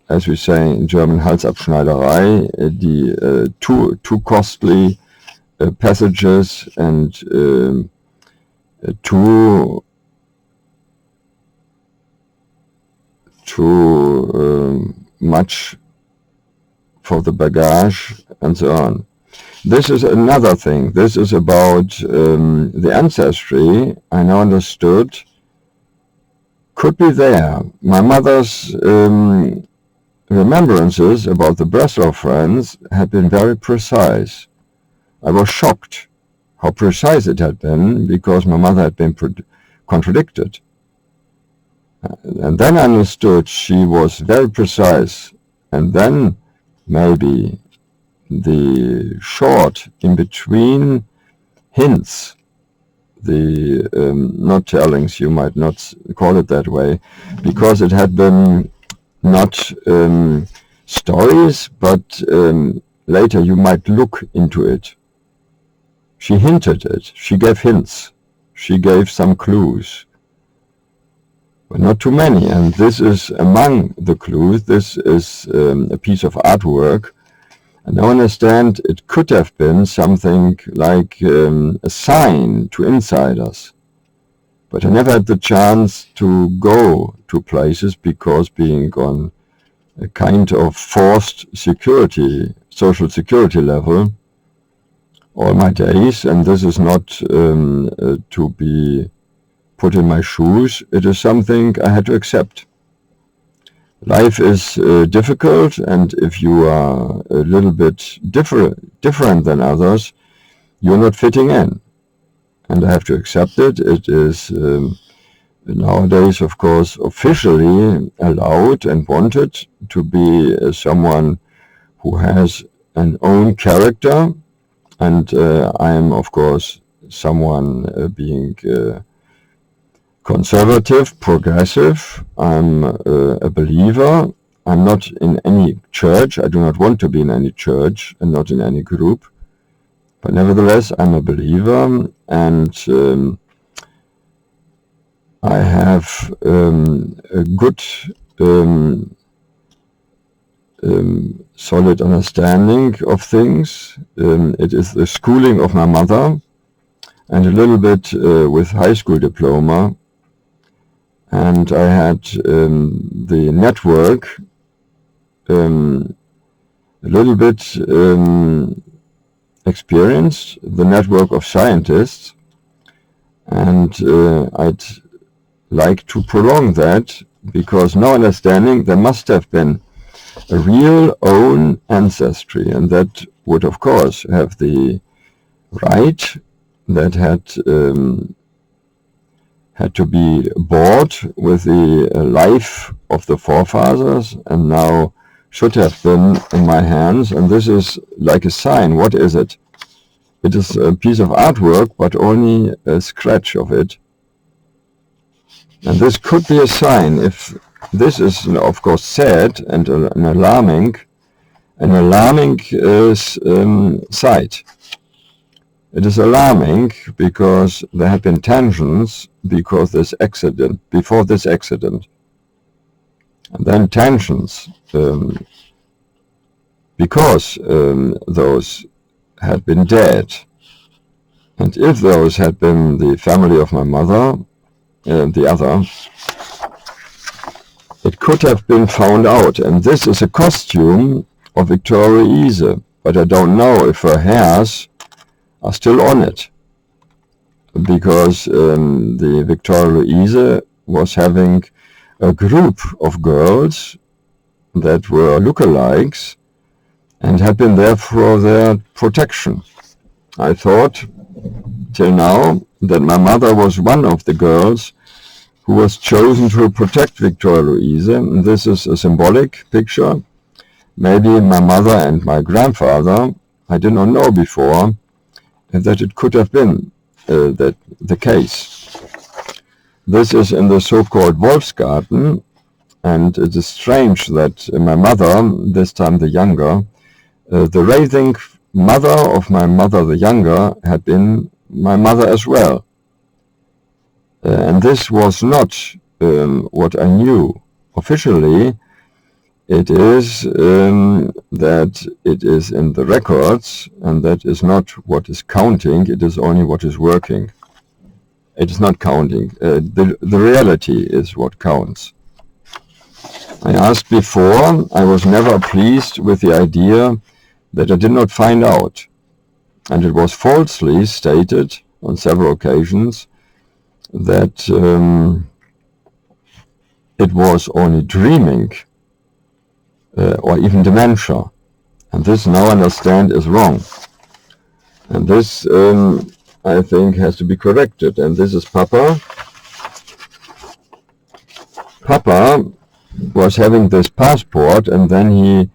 as we say in German, Halsabschneiderei, too costly passages and too much for the baggage and so on. This is another thing. This is about the ancestry. I now understood could be there. My mother's remembrances about the Breslau-Friends had been very precise. I was shocked how precise it had been, because my mother had been contradicted. And then I understood she was very precise. And then maybe the short in-between hints, the not tellings, you might not call it that way, because it had been not stories, but later you might look into it. She hinted it, she gave hints, she gave some clues, but not too many, and this is among the clues. This is a piece of artwork, and I understand it could have been something like a sign to insiders. But I never had the chance to go to places because being on a kind of forced security, social security level all my days, and this is not to be put in my shoes. It is something I had to accept. Life is difficult, and if you are a little bit different than others, you're not fitting in. And I have to accept it. It is nowadays, of course, officially allowed and wanted to be someone who has an own character. And I am, of course, someone being conservative, progressive. I'm a believer. I'm not in any church. I do not want to be in any church and not in any group. But nevertheless, I'm a believer, and I have a good, solid understanding of things. It is the schooling of my mother, and a little bit with high school diploma. And I had the network, a little bit experienced, the network of scientists, and I'd like to prolong that, because no understanding, there must have been a real own ancestry, and that would of course have the right, that had to be bought with the life of the forefathers, and now should have been in my hands. And this is like a sign. What is it? It is a piece of artwork, but only a scratch of it. And this could be a sign. If this is, of course, sad and an alarming sight. It is alarming because there have been tensions before this accident, and then tensions because those had been dead. And if those had been the family of my mother, the other, it could have been found out. And this is a costume of Victoria Louise, but I don't know if her hairs are still on it, because the Victoria Louise was having a group of girls that were lookalikes and had been there for their protection. I thought till now that my mother was one of the girls who was chosen to protect Victoria Louise, and this is a symbolic picture. Maybe my mother and my grandfather, I did not know before, that it could have been that the case. This is in the so-called Wolfsgarten, and it is strange that my mother, this time the younger, the raising mother of my mother the younger had been my mother as well. And this was not what I knew. Officially, it is that it is in the records, and that is not what is counting, it is only what is working. It is not counting. The reality is what counts. I asked before, I was never pleased with the idea that I did not find out. And it was falsely stated on several occasions that it was only dreaming or even dementia. And this, now I understand, is wrong. And this, I think, has to be corrected. And this is Papa. Papa was having this passport, and then he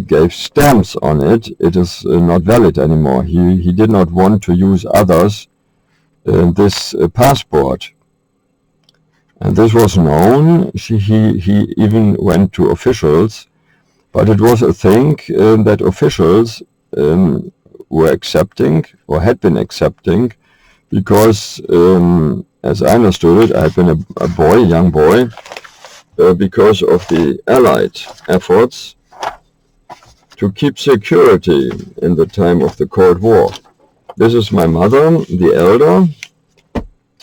gave stamps on it. It is not valid anymore. He did not want to use others this passport. And this was known. He even went to officials, but it was a thing that officials were accepting or had been accepting because, as I understood it, I had been a young boy, because of the Allied efforts to keep security in the time of the Cold War. This is my mother, the elder,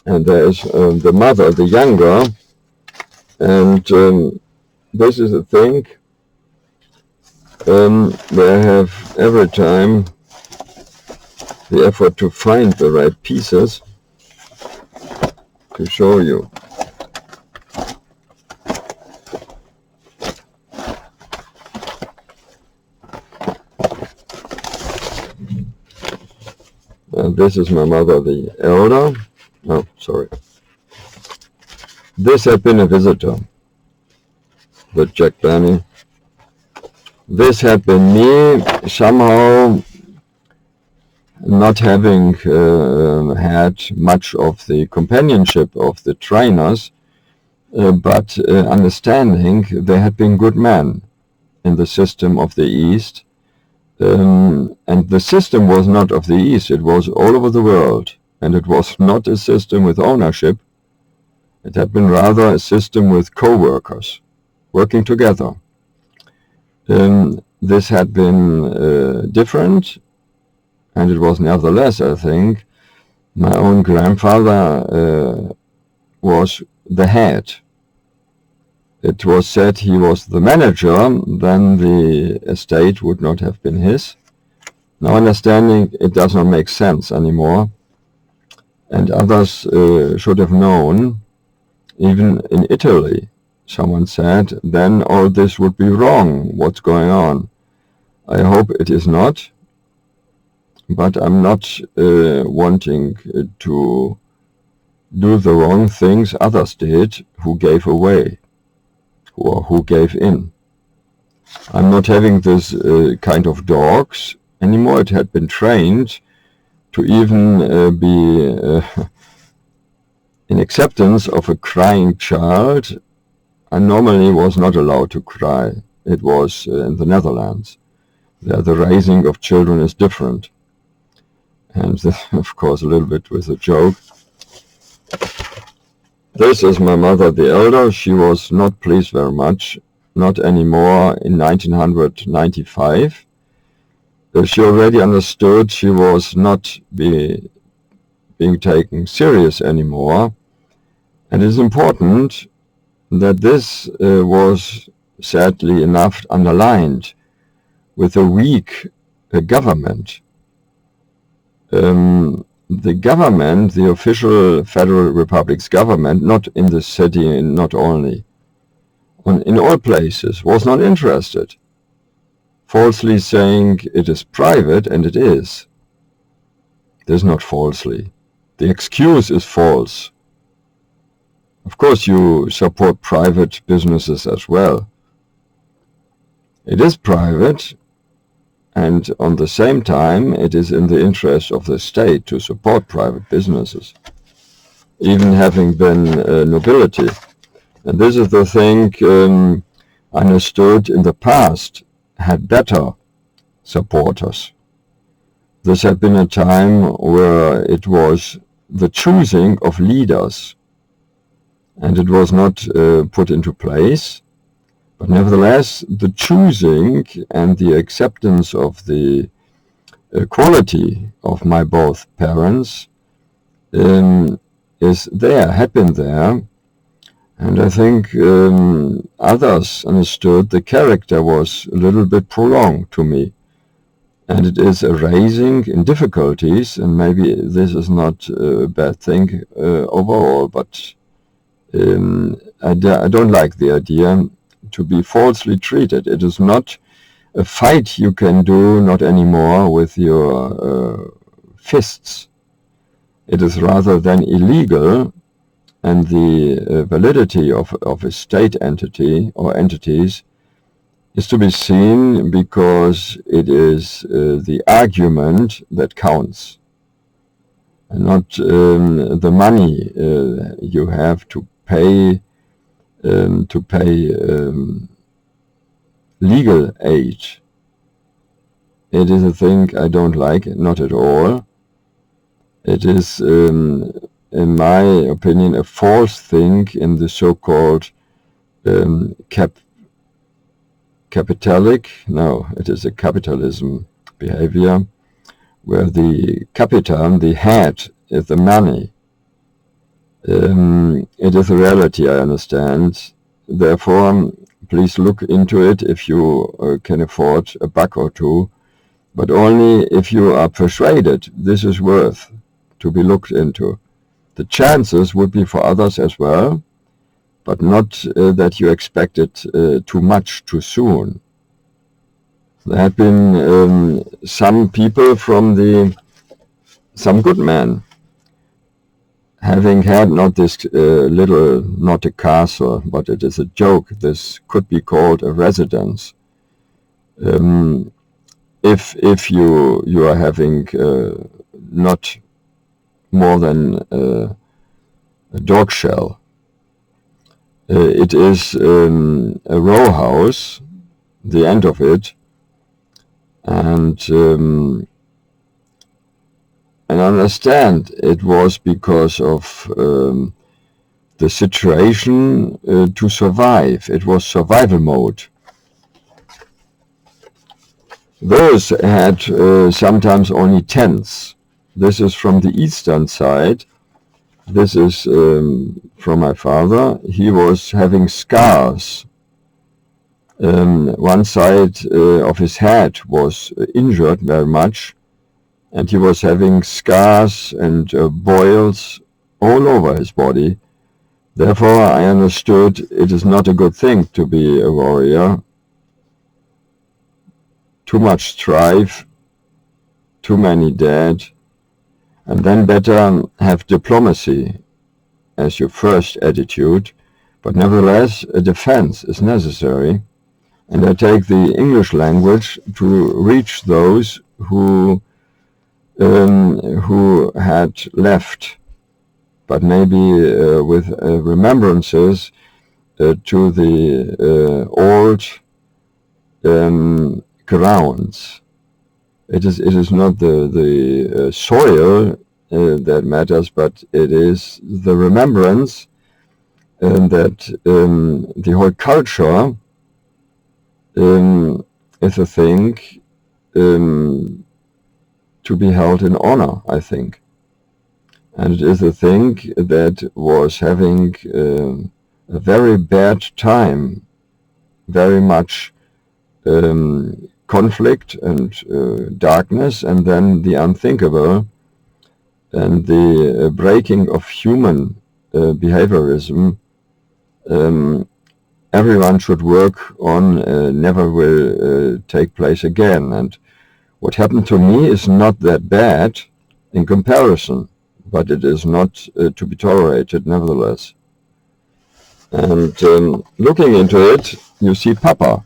and there is the mother, the younger, and this is a thing where I have every time the effort to find the right pieces to show you. And this is my mother, the elder. Oh, sorry. This had been a visitor, the Jack Benny. This had been me, somehow not having had much of the companionship of the trainers, but understanding they had been good men in the system of the East. And the system was not of the East, it was all over the world. And it was not a system with ownership. It had been rather a system with co-workers, working together. This had been different, and it was nevertheless, I think, my own grandfather was the head. It was said he was the manager, then the estate would not have been his. Now understanding it does not make sense anymore, and others should have known. Even in Italy, someone said, then all this would be wrong, what's going on. I hope it is not, but I'm not wanting to do the wrong things others did who gave away or who gave in. I'm not having this kind of dogs anymore. It had been trained to even be in acceptance of a crying child. I normally was not allowed to cry. It was in the Netherlands. There the raising of children is different. And of course a little bit with a joke. This is my mother, the elder. She was not pleased very much, not anymore in 1995. She already understood she was not being taken serious anymore. And it is important that this was sadly enough underlined with a weak government. The government, the official Federal Republic's government, not in the city and not only, in all places, was not interested, falsely saying it is private, and it is. It is not falsely. The excuse is false. Of course you support private businesses as well. It is private, and on the same time it is in the interest of the state to support private businesses, even having been nobility. And this is the thing understood in the past had better supporters. This had been a time where it was the choosing of leaders, and it was not put into place. But nevertheless, the choosing and the acceptance of the quality of my both parents is there, had been there. And I think others understood the character was a little bit prolonged to me. And it is a raising in difficulties, and maybe this is not a bad thing overall, but I don't like the idea to be falsely treated. It is not a fight you can do, not anymore, with your fists. It is rather then illegal, and the validity of a state entity or entities is to be seen because it is the argument that counts, and not the money you have to pay legal aid. It is a thing I don't like, not at all. It is, in my opinion, a false thing in the so-called it is a capitalism behavior, where the capital, the head, is the money. It is a reality, I understand. Therefore, please look into it if you can afford a buck or two, but only if you are persuaded this is worth to be looked into. The chances would be for others as well, but not that you expect it too much too soon. There have been some people some good men, having had not this not a castle, but it is a joke, this could be called a residence. If you are having not more than a dog shell, it is a row house, the end of it, and I understand it was because of the situation to survive. It was survival mode. Those had sometimes only tents. This is from the eastern side. This is from my father. He was having scars. One side of his head was injured very much, and he was having scars and boils all over his body. Therefore, I understood it is not a good thing to be a warrior. Too much strife, too many dead, and then better have diplomacy as your first attitude, but nevertheless a defense is necessary, and I take the English language to reach those who had left, but maybe with remembrances to the old grounds. It is not the soil that matters, but it is the remembrance that the whole culture is a thing to be held in honor, I think. And it is a thing that was having a very bad time, very much conflict and darkness, and then the unthinkable and the breaking of human behaviorism. Everyone should work on never will take place again. And what happened to me is not that bad in comparison, but it is not to be tolerated nevertheless. And looking into it, you see Papa.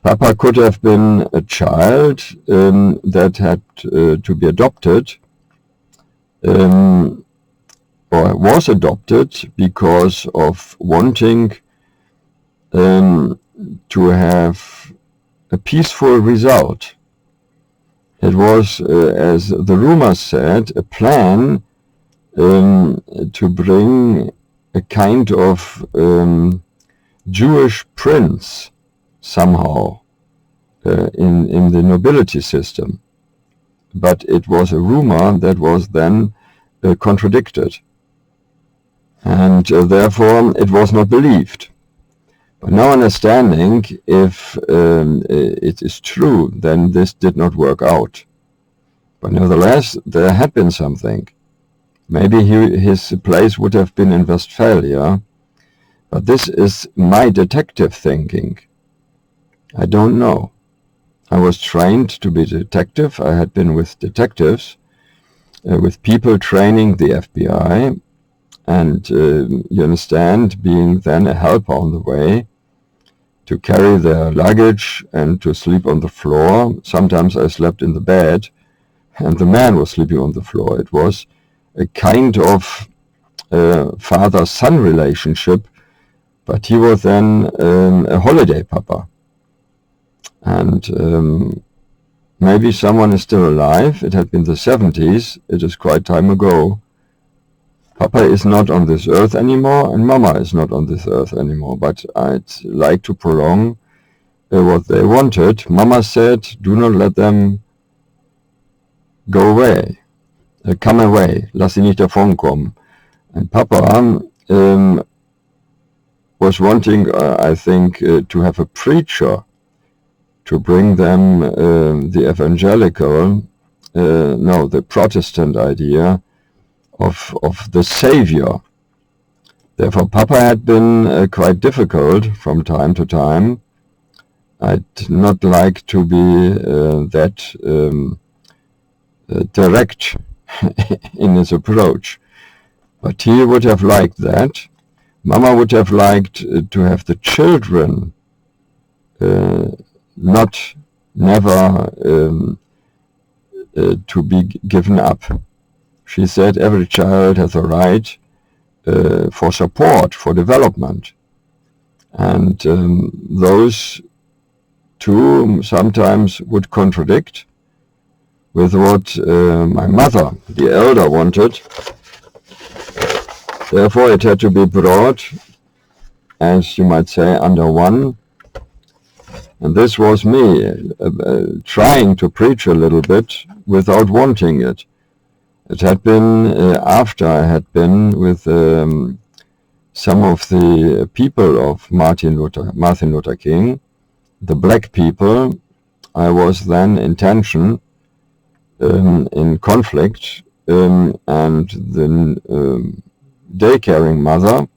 Papa could have been a child that had to be adopted, or was adopted because of wanting to have a peaceful result. It was, as the rumors said, a plan to bring a kind of Jewish prince somehow in the nobility system. But it was a rumor that was then contradicted. And therefore it was not believed. But now understanding, if it is true, then this did not work out. But nevertheless, there had been something. Maybe his place would have been in Westphalia, but this is my detective thinking. I don't know. I was trained to be a detective. I had been with detectives, with people training the FBI, and you understand, being then a helper on the way, to carry their luggage and to sleep on the floor. Sometimes I slept in the bed, and the man was sleeping on the floor. It was a kind of father-son relationship, but he was then a holiday papa. And maybe someone is still alive. It had been the 70s. It is quite time ago. Papa is not on this earth anymore, and Mama is not on this earth anymore. But I'd like to prolong what they wanted. Mama said, do not let them go away. Come away. Lass sie nicht davonkommen. And Papa was wanting, I think, to have a preacher to bring them the evangelical, no, the Protestant idea of the Savior. Therefore, Papa had been quite difficult from time to time. I'd not like to be that direct in his approach, but he would have liked that. Mama would have liked to have the children never to be given up. She said every child has a right for support, for development. And those two sometimes would contradict with what my mother, the elder, wanted. Therefore, it had to be brought, as you might say, under one. And this was me trying to preach a little bit without wanting it. It had been after I had been with some of the people of Martin Luther King, the black people. I was then in tension, in conflict, and the day-caring mother,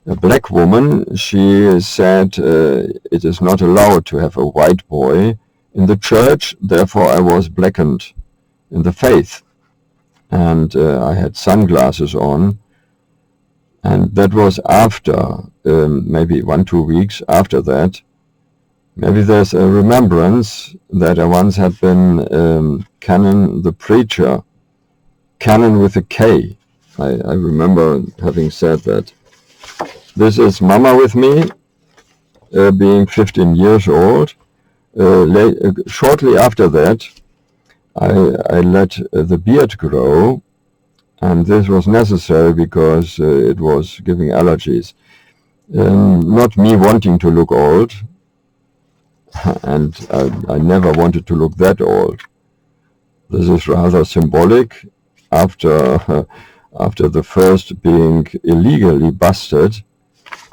a black woman, she said it is not allowed to have a white boy in the church, therefore I was blackened in the faith. And I had sunglasses on, and that was after, maybe 1-2 weeks after that. Maybe there's a remembrance that I once had been Canon the Preacher, Canon with a K. I remember having said that. This is Mama with me, being 15 years old. Shortly after that, I let the beard grow, and this was necessary because it was giving allergies. Not me wanting to look old, and I never wanted to look that old. This is rather symbolic. After the first being illegally busted,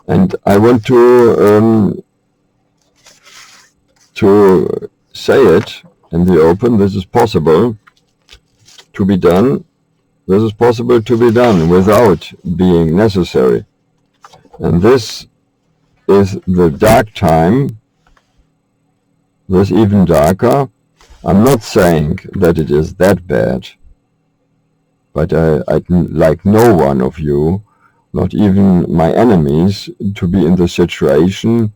and I want to say it in the open. This is possible to be done. This is possible to be done without being necessary. And this is the dark time. This even darker. I'm not saying that it is that bad, but I'd like no one of you, not even my enemies, to be in the situation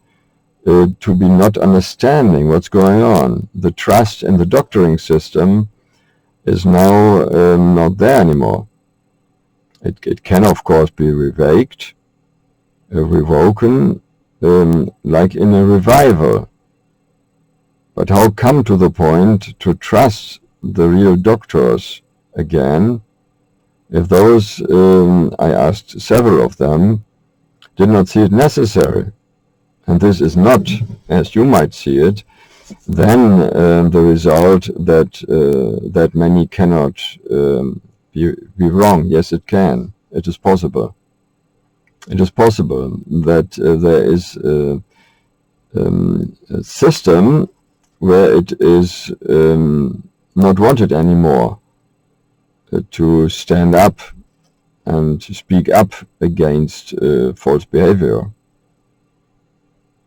to be not understanding what's going on. The trust in the doctoring system is now not there anymore. It can, of course, be revoken, like in a revival. But how come to the point to trust the real doctors again, if those, I asked several of them, did not see it necessary? And this is not, as you might see it, then the result that many cannot be wrong. Yes, it can. It is possible. It is possible that there is a system where it is not wanted anymore to stand up and speak up against false behavior.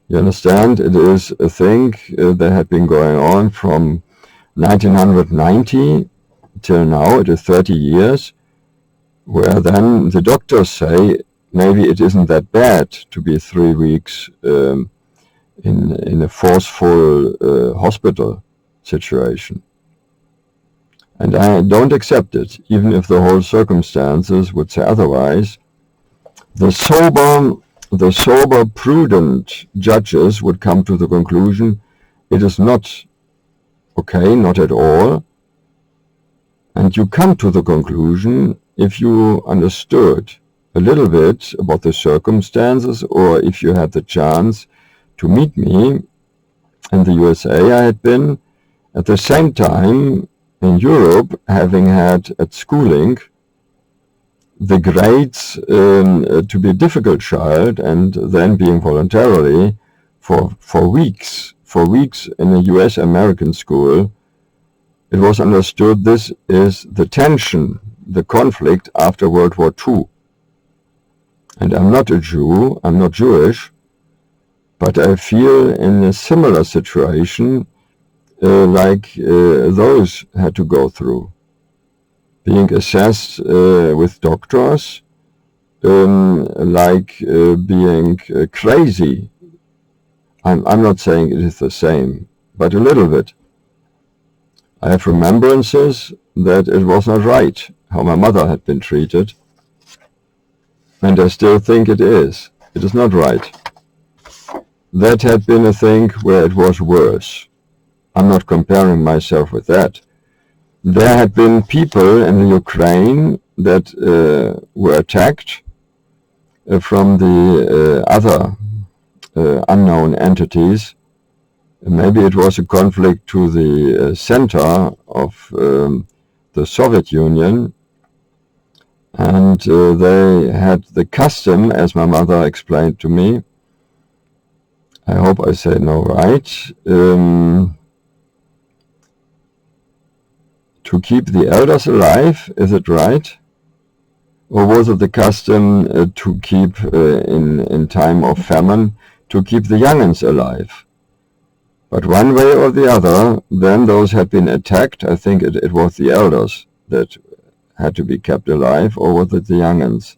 You understand? It is a thing that had been going on from 1990 till now. It is 30 years, where then the doctors say maybe it isn't that bad to be 3 weeks in a forceful hospital situation. And I don't accept it, even if the whole circumstances would say otherwise. The sober, prudent judges would come to the conclusion it is not okay, not at all. And you come to the conclusion if you understood a little bit about the circumstances, or if you had the chance to meet me in the USA. I had been at the same time in Europe, having had at schooling the grades to be a difficult child, and then being voluntarily for weeks in a US American school. It was understood this is the tension, the conflict after World War II. And I'm not a Jew, I'm not Jewish, but I feel in a similar situation like those had to go through. Being assessed with doctors, like being crazy. I'm not saying it is the same, but a little bit. I have remembrances that it was not right how my mother had been treated, and I still think it is. It is not right. That had been a thing where it was worse. I'm not comparing myself with that. There had been people in the Ukraine that were attacked from the other unknown entities. Maybe it was a conflict to the center of the Soviet Union, and they had the custom, as my mother explained to me, I hope I say no right, to keep the elders alive, is it right? Or was it the custom to keep, in time of famine, to keep the young'uns alive? But one way or the other, then those had been attacked. I think it was the elders that had to be kept alive, or was it the young'uns?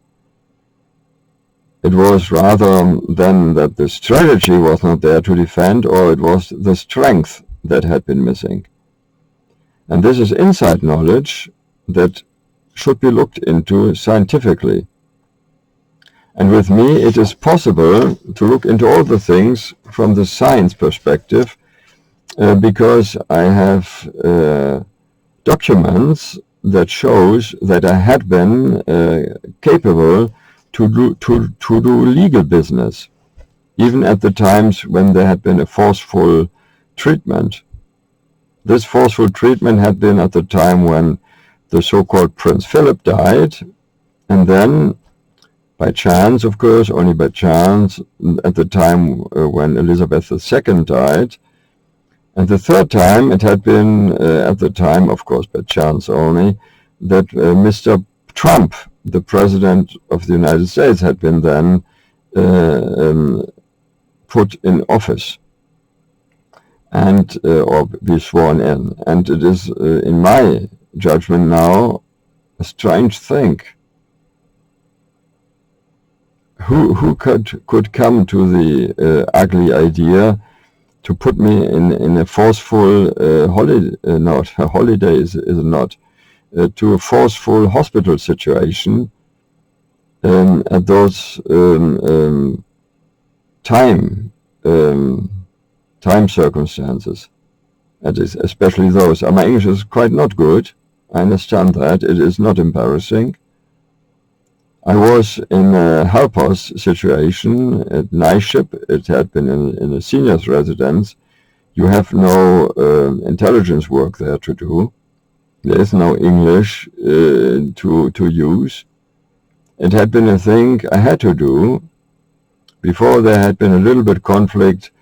It was rather then that the strategy was not there to defend, or it was the strength that had been missing. And this is inside knowledge that should be looked into scientifically. And with me, it is possible to look into all the things from the science perspective, because I have documents that shows that I had been capable to do legal business, even at the times when there had been a forceful treatment. This forceful treatment had been at the time when the so-called Prince Philip died, and then, by chance, of course, only by chance, at the time when Elizabeth II died, and the third time it had been, at the time, of course, by chance only, that Mr. Trump, the President of the United States, had been then put in office, and or be sworn in. And it is, in my judgment now, a strange thing. Who could come to the ugly idea to put me in a forceful to a forceful hospital situation at those time circumstances, that is, especially those. My English is quite not good. I understand that. It is not embarrassing. I was in a helper's situation at night ship. It had been in a senior's residence. You have no intelligence work there to do. There is no English to use. It had been a thing I had to do. Before there had been a little bit conflict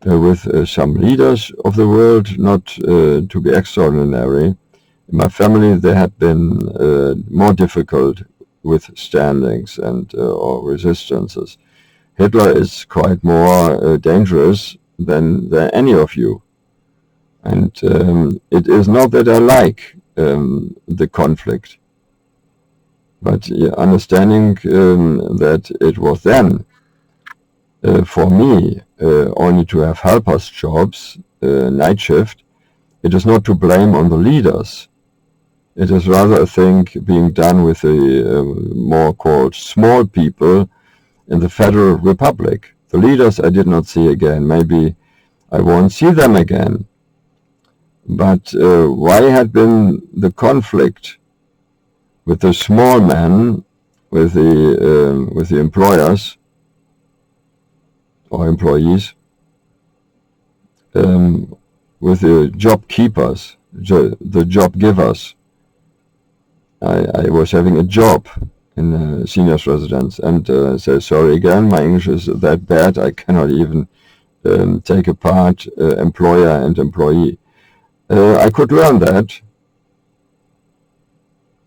with some leaders of the world, not to be extraordinary. In my family there had been more difficult withstandings and or resistances. Hitler is quite more dangerous than any of you. And it is not that I like the conflict, but understanding that it was then for me only to have helpers jobs, night shift, it is not to blame on the leaders. It is rather a thing being done with the more called small people in the Federal Republic. The leaders I did not see again. Maybe I won't see them again. But why had been the conflict with the small men, with the employers or employees, with the job keepers, the job givers? I was having a job in a seniors residence and said, sorry again, my English is that bad, I cannot even take apart employer and employee. I could learn that.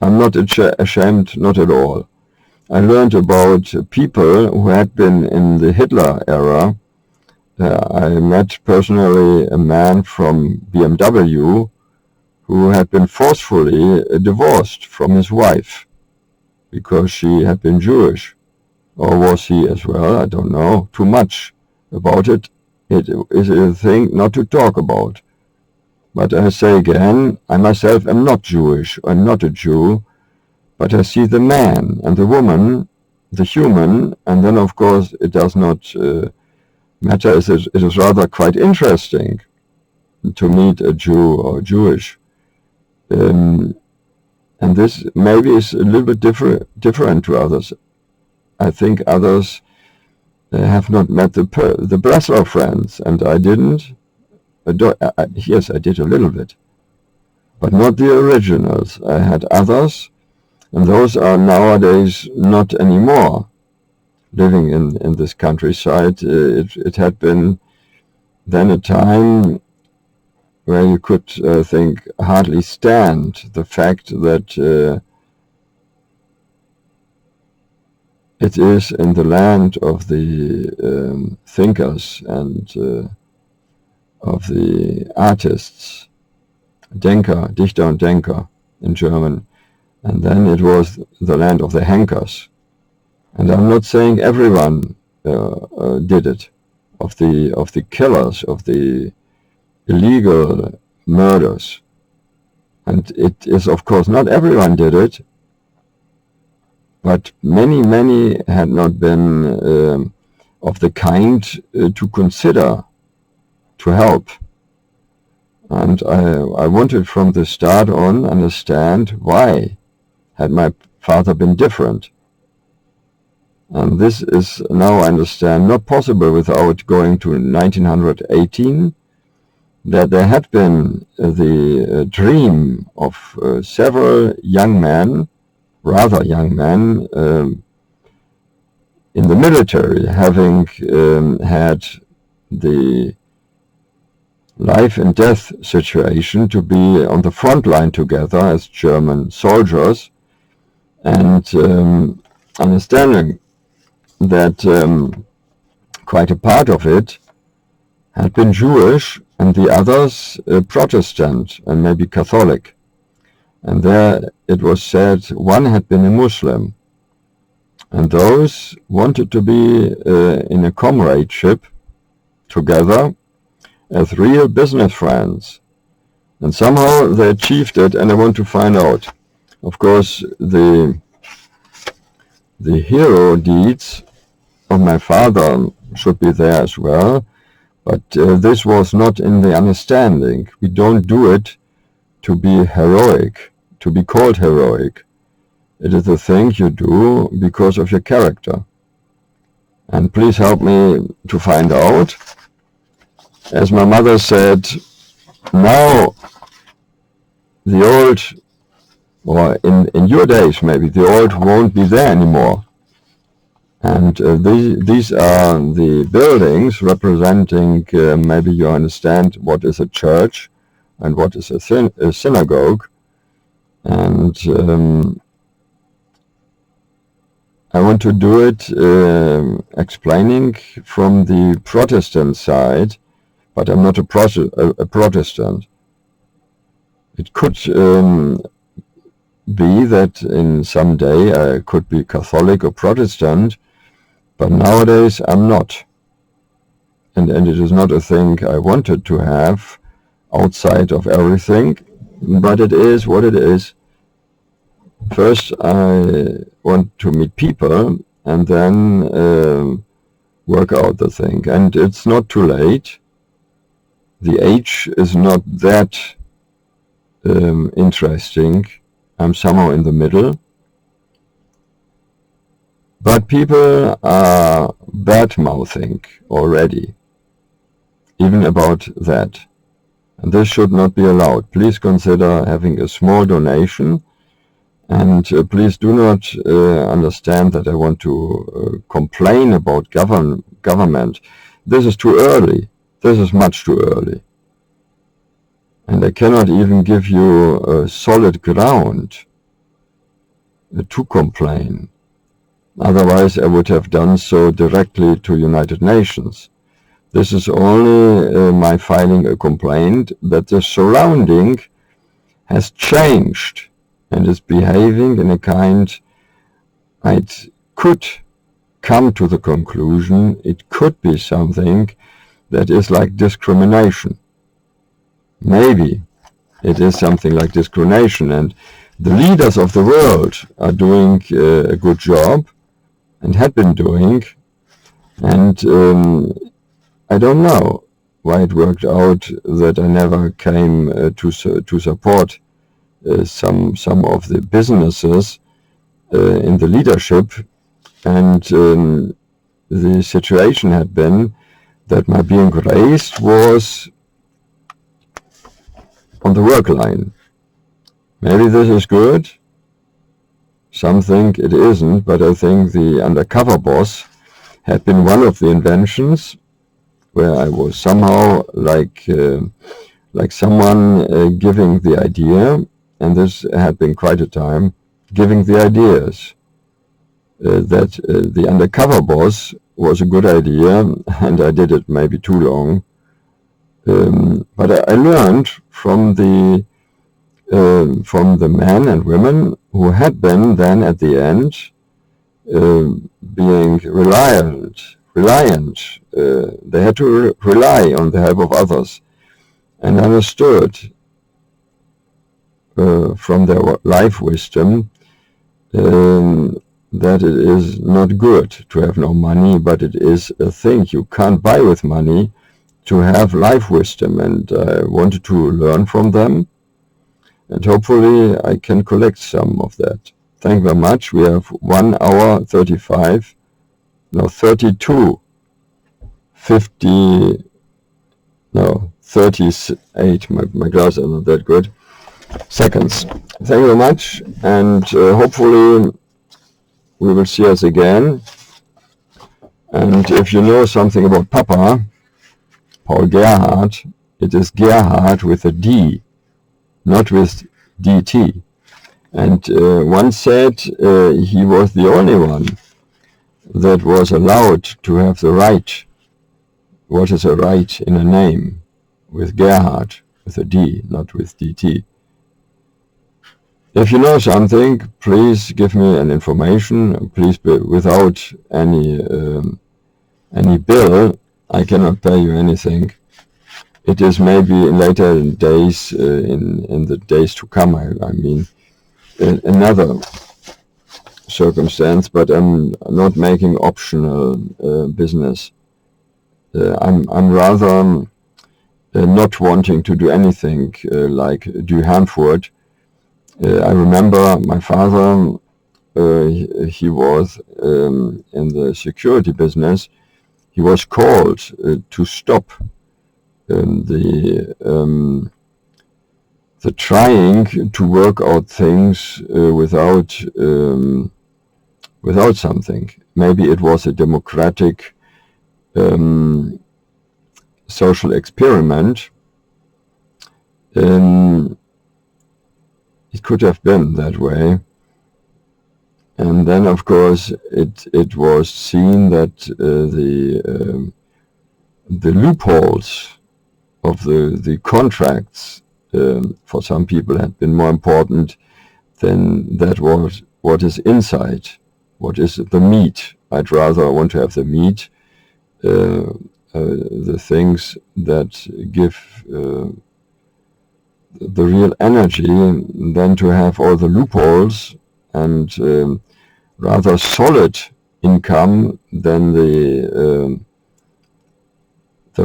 I'm not ashamed, not at all. I learned about people who had been in the Hitler era. I met personally a man from BMW who had been forcefully divorced from his wife because she had been Jewish. Or was he as well? I don't know. Too much about it. It is a thing not to talk about. But I say again, I myself am not Jewish. I'm not a Jew. But I see the man and the woman, the human, and then of course it does not matter. It is rather quite interesting to meet a Jew or Jewish. And this maybe is a little bit different to others. I think others have not met the Breslau-Friends, and I didn't. Yes, I did a little bit, but not the originals. I had others, and those are nowadays not anymore living in this countryside. It had been then a time where you could think hardly stand the fact that it is in the land of the thinkers and of the artists, Dichter und Denker in German, and then it was the land of the Henkers. And I'm not saying everyone did it, of the killers, of the illegal murders. And it is, of course, not everyone did it, but many had not been of the kind to consider to help. And I wanted from the start on understand why had my father been different. And this is now I understand not possible without going to 1918, that there had been the dream of several young men, rather young men, in the military, having had the life and death situation to be on the front line together as German soldiers, and understanding that quite a part of it had been Jewish and the others Protestant and maybe Catholic. And there it was said one had been a Muslim. And those wanted to be in a comradeship together as real business friends. And somehow they achieved it, and I want to find out. Of course, the hero deeds of my father should be there as well, but this was not in the understanding. We don't do it to be heroic, to be called heroic. It is a thing you do because of your character. And please help me to find out. As my mother said, now the old, or in your days maybe, the old won't be there anymore. And these are the buildings representing, maybe you understand what is a church and what is a synagogue. And I want to do it explaining from the Protestant side, but I'm not a Protestant. It could be that in some day I could be Catholic or Protestant, but nowadays I'm not. And it is not a thing I wanted to have outside of everything, but it is what it is. First, I want to meet people and then work out the thing. And it's not too late. The age is not that interesting. I'm somehow in the middle. But people are bad-mouthing already, even about that. And this should not be allowed. Please consider having a small donation. And please do not understand that I want to complain about government. This is too early. This is much too early. And I cannot even give you a solid ground to complain. Otherwise, I would have done so directly to United Nations. This is only my filing a complaint that the surrounding has changed and is behaving in a kind I could come to the conclusion it could be something that is like discrimination. Maybe it is something like discrimination, and the leaders of the world are doing a good job and had been doing, and I don't know why it worked out that I never came to support some of the businesses in the leadership, and the situation had been that my being raised was on the work line. Maybe this is good. Some think it isn't, but I think the undercover boss had been one of the inventions where I was somehow like someone giving the idea, and this had been quite a time, giving the ideas. That the undercover boss was a good idea, and I did it maybe too long. But I learned from the men and women who had been then at the end being reliant. They had to rely on the help of others, and understood from their life wisdom that it is not good to have no money, but it is a thing you can't buy with money, to have life wisdom. And I wanted to learn from them, and hopefully I can collect some of that. Thank you very much. We have 1 hour 35, no 32, 50, no 38, my glasses are not that good, seconds. Thank you very much, and hopefully we will see us again. And if you know something about Papa, Paul Gerhardt, it is Gerhardt with a D, not with DT. And one said he was the only one that was allowed to have the right. What is a right in a name? With Gerhardt, with a D, not with DT. If you know something, please give me an information. Please, without any bill. I cannot pay you anything. It is maybe in later days, in the days to come, I mean, another circumstance, but I'm not making optional business. I'm rather not wanting to do anything like do Hanford. I remember my father, he was in the security business. He was called to stop the trying to work out things without something. Maybe it was a democratic social experiment. It could have been that way. And then, of course, it was seen that the loopholes of the contracts for some people had been more important than that was what is inside, what is the meat. I'd rather want to have the meat, the things that give the real energy, than to have all the loopholes and rather solid income than the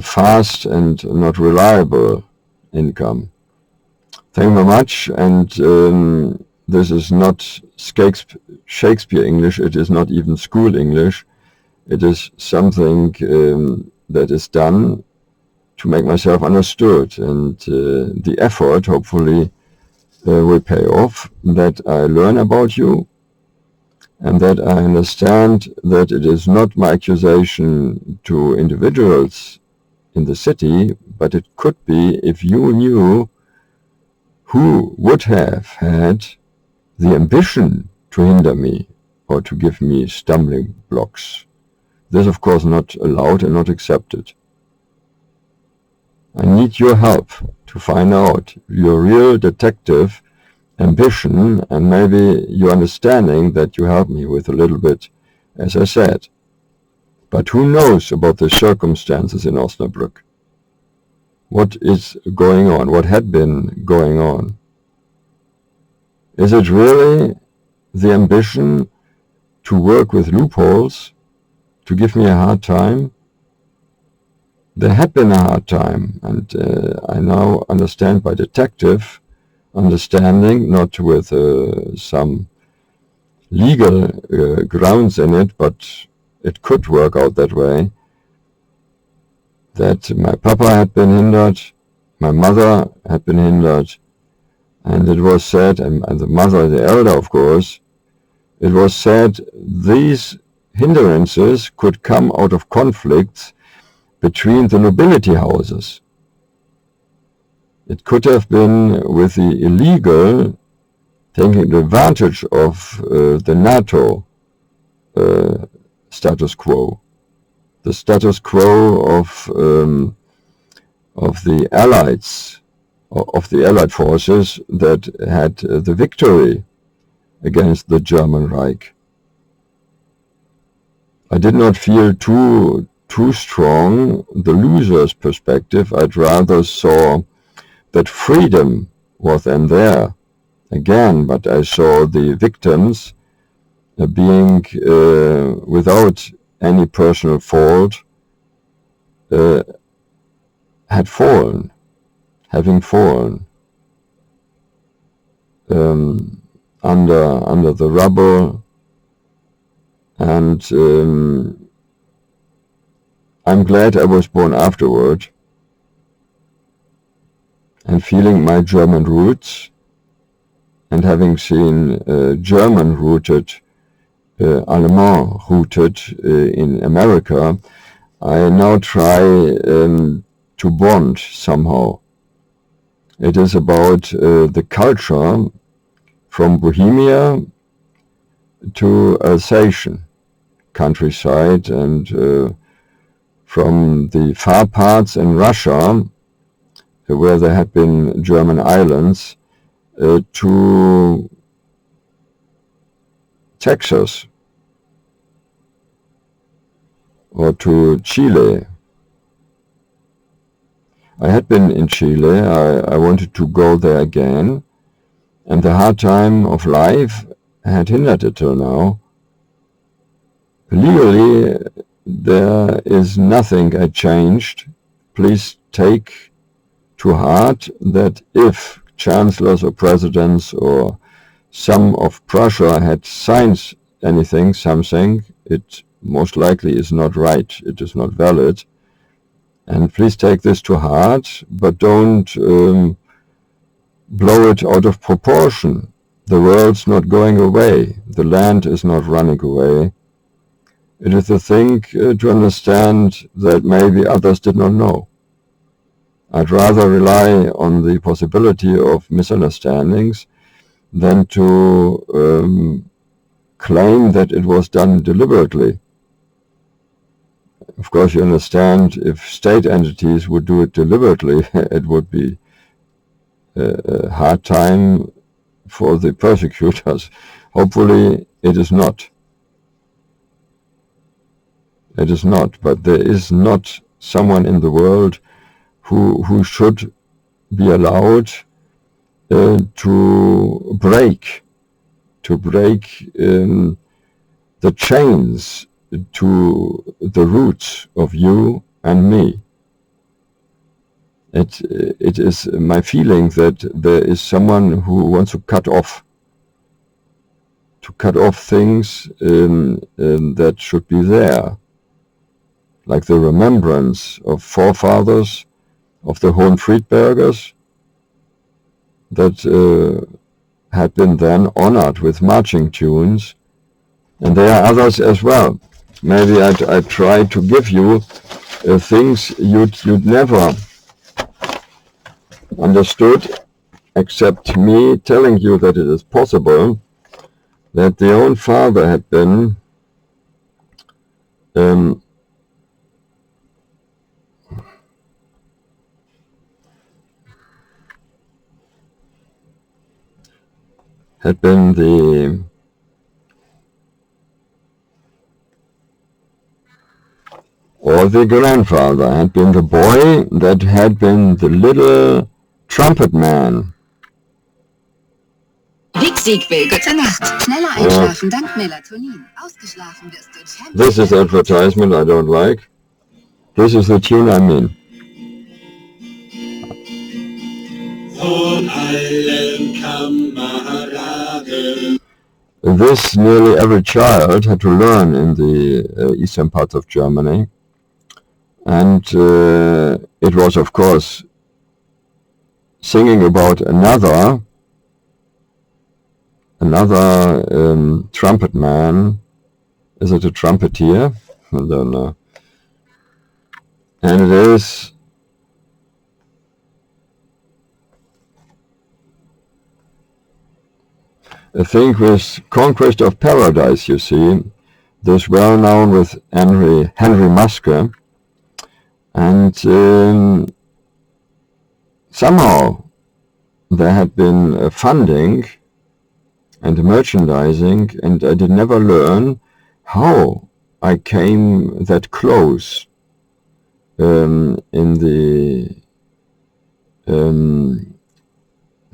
fast and not reliable income. Thank you very much, and this is not Shakespeare English, it is not even school English, it is something that is done to make myself understood, and the effort hopefully will pay off, that I learn about you, and that I understand that it is not my accusation to individuals in the city, but it could be if you knew who would have had the ambition to hinder me or to give me stumbling blocks. This, of course, not allowed and not accepted. I need your help to find out your real detective ambition and maybe your understanding that you help me with a little bit, as I said. But who knows about the circumstances in Osnabrück? What is going on? What had been going on? Is it really the ambition to work with loopholes, to give me a hard time? There had been a hard time, and I now understand by detective understanding, not with some legal grounds in it, but it could work out that way, that my papa had been hindered, my mother had been hindered, and it was said, and the mother, the elder, of course, it was said these hindrances could come out of conflicts between the nobility houses. It could have been with the illegal taking advantage of the NATO status quo, the status quo of the Allies, of the Allied forces that had the victory against the German Reich. I did not feel too strong the loser's perspective. I'd rather saw that freedom was then there again, but I saw the victims being without any personal fault had fallen, having fallen under the rubble, and I'm glad I was born afterward, and feeling my German roots, and having seen German-rooted, Allemand-rooted in America, I now try to bond somehow. It is about the culture from Bohemia to Alsatian countryside, and from the far parts in Russia, where there had been German islands, to Texas or to Chile. I had been in Chile. I wanted to go there again, and the hard time of life had hindered it till now. Legally, there is nothing I changed. Please take to heart that if chancellors or presidents or some of Prussia had signed anything, something, it most likely is not right. It is not valid. And please take this to heart, but don't blow it out of proportion. The world's not going away. The land is not running away. It is a thing to understand that maybe others did not know. I'd rather rely on the possibility of misunderstandings than to claim that it was done deliberately. Of course, you understand, if state entities would do it deliberately, it would be a hard time for the persecutors. Hopefully, it is not. It is not, but there is not someone in the world who should be allowed to break to break the chains to the roots of you and me. It is my feeling that there is someone who wants to cut off things that should be there, like the remembrance of forefathers, of the Hohenfriedbergers, that had been then honored with marching tunes, and there are others as well. Maybe I try to give you things you'd never understood, except me telling you that it is possible that the own father had been the or the grandfather had been the boy that had been the little trumpet man. Gute Nacht. Schneller einschlafen dank Melatonin. Ausgeschlafen wirst du. This is advertisement I don't like. This is the tune I mean. Von allen Kameraden. This nearly every child had to learn in the eastern parts of Germany. And it was, of course, singing about another trumpet man. Is it a trumpeter? I don't know. And it is a thing with Conquest of Paradise, you see. This well known with Henry Maske. And somehow there had been funding and merchandising, and I did never learn how I came that close in the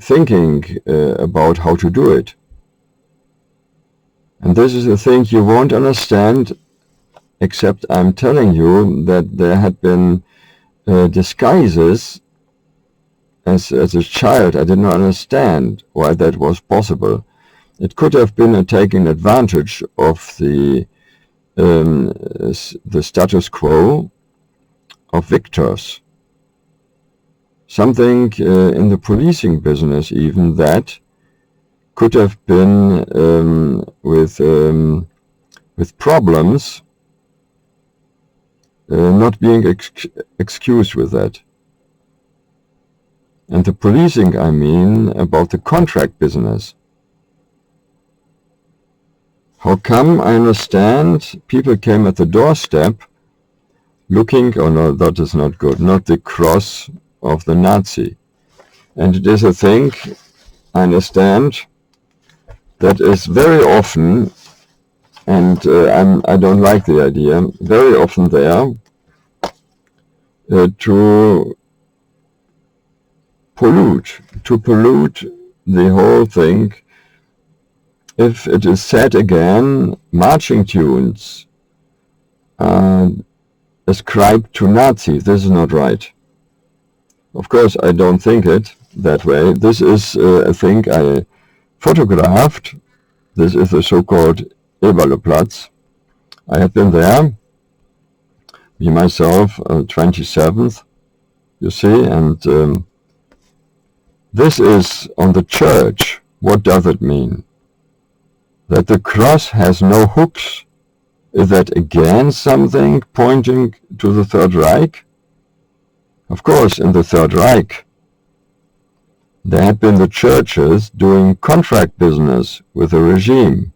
thinking about how to do it. And this is the thing you won't understand, except I'm telling you that there had been disguises. As a child, I did not understand why that was possible. It could have been taking advantage of the status quo of victors. Something in the policing business even that could have been with problems not being excused with that. And the policing, I mean, about the contract business. How come? I understand people came at the doorstep looking, oh no, that is not good, not the cross of the Nazi. And it is a thing, I understand, that is very often, and I don't like the idea, very often there to pollute the whole thing. If it is said again, marching tunes ascribed to Nazis, this is not right. Of course, I don't think it that way. This is a thing I photographed. This is the so-called Eberleplatz. I had been there, me myself, 27th, you see, and this is on the church. What does it mean? That the cross has no hooks? Is that again something pointing to the Third Reich? Of course, in the Third Reich, there had been the churches doing contract business with the regime.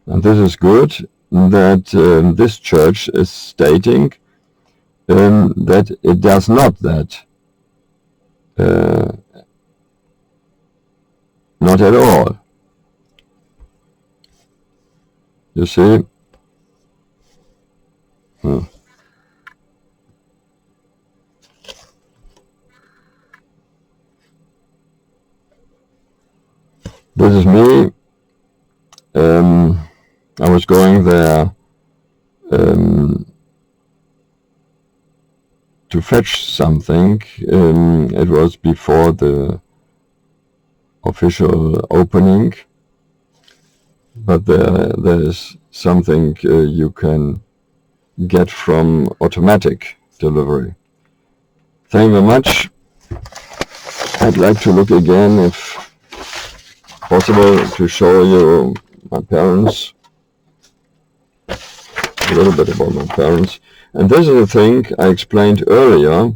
And this is good that this church is stating that it does not that. Not at all. You see? This is me I was going there to fetch something. It was before the official opening, but there is something you can get from automatic delivery. Thank you very much. I'd like to look again, if possible, to show you my parents, a little bit about my parents. And this is a thing I explained earlier,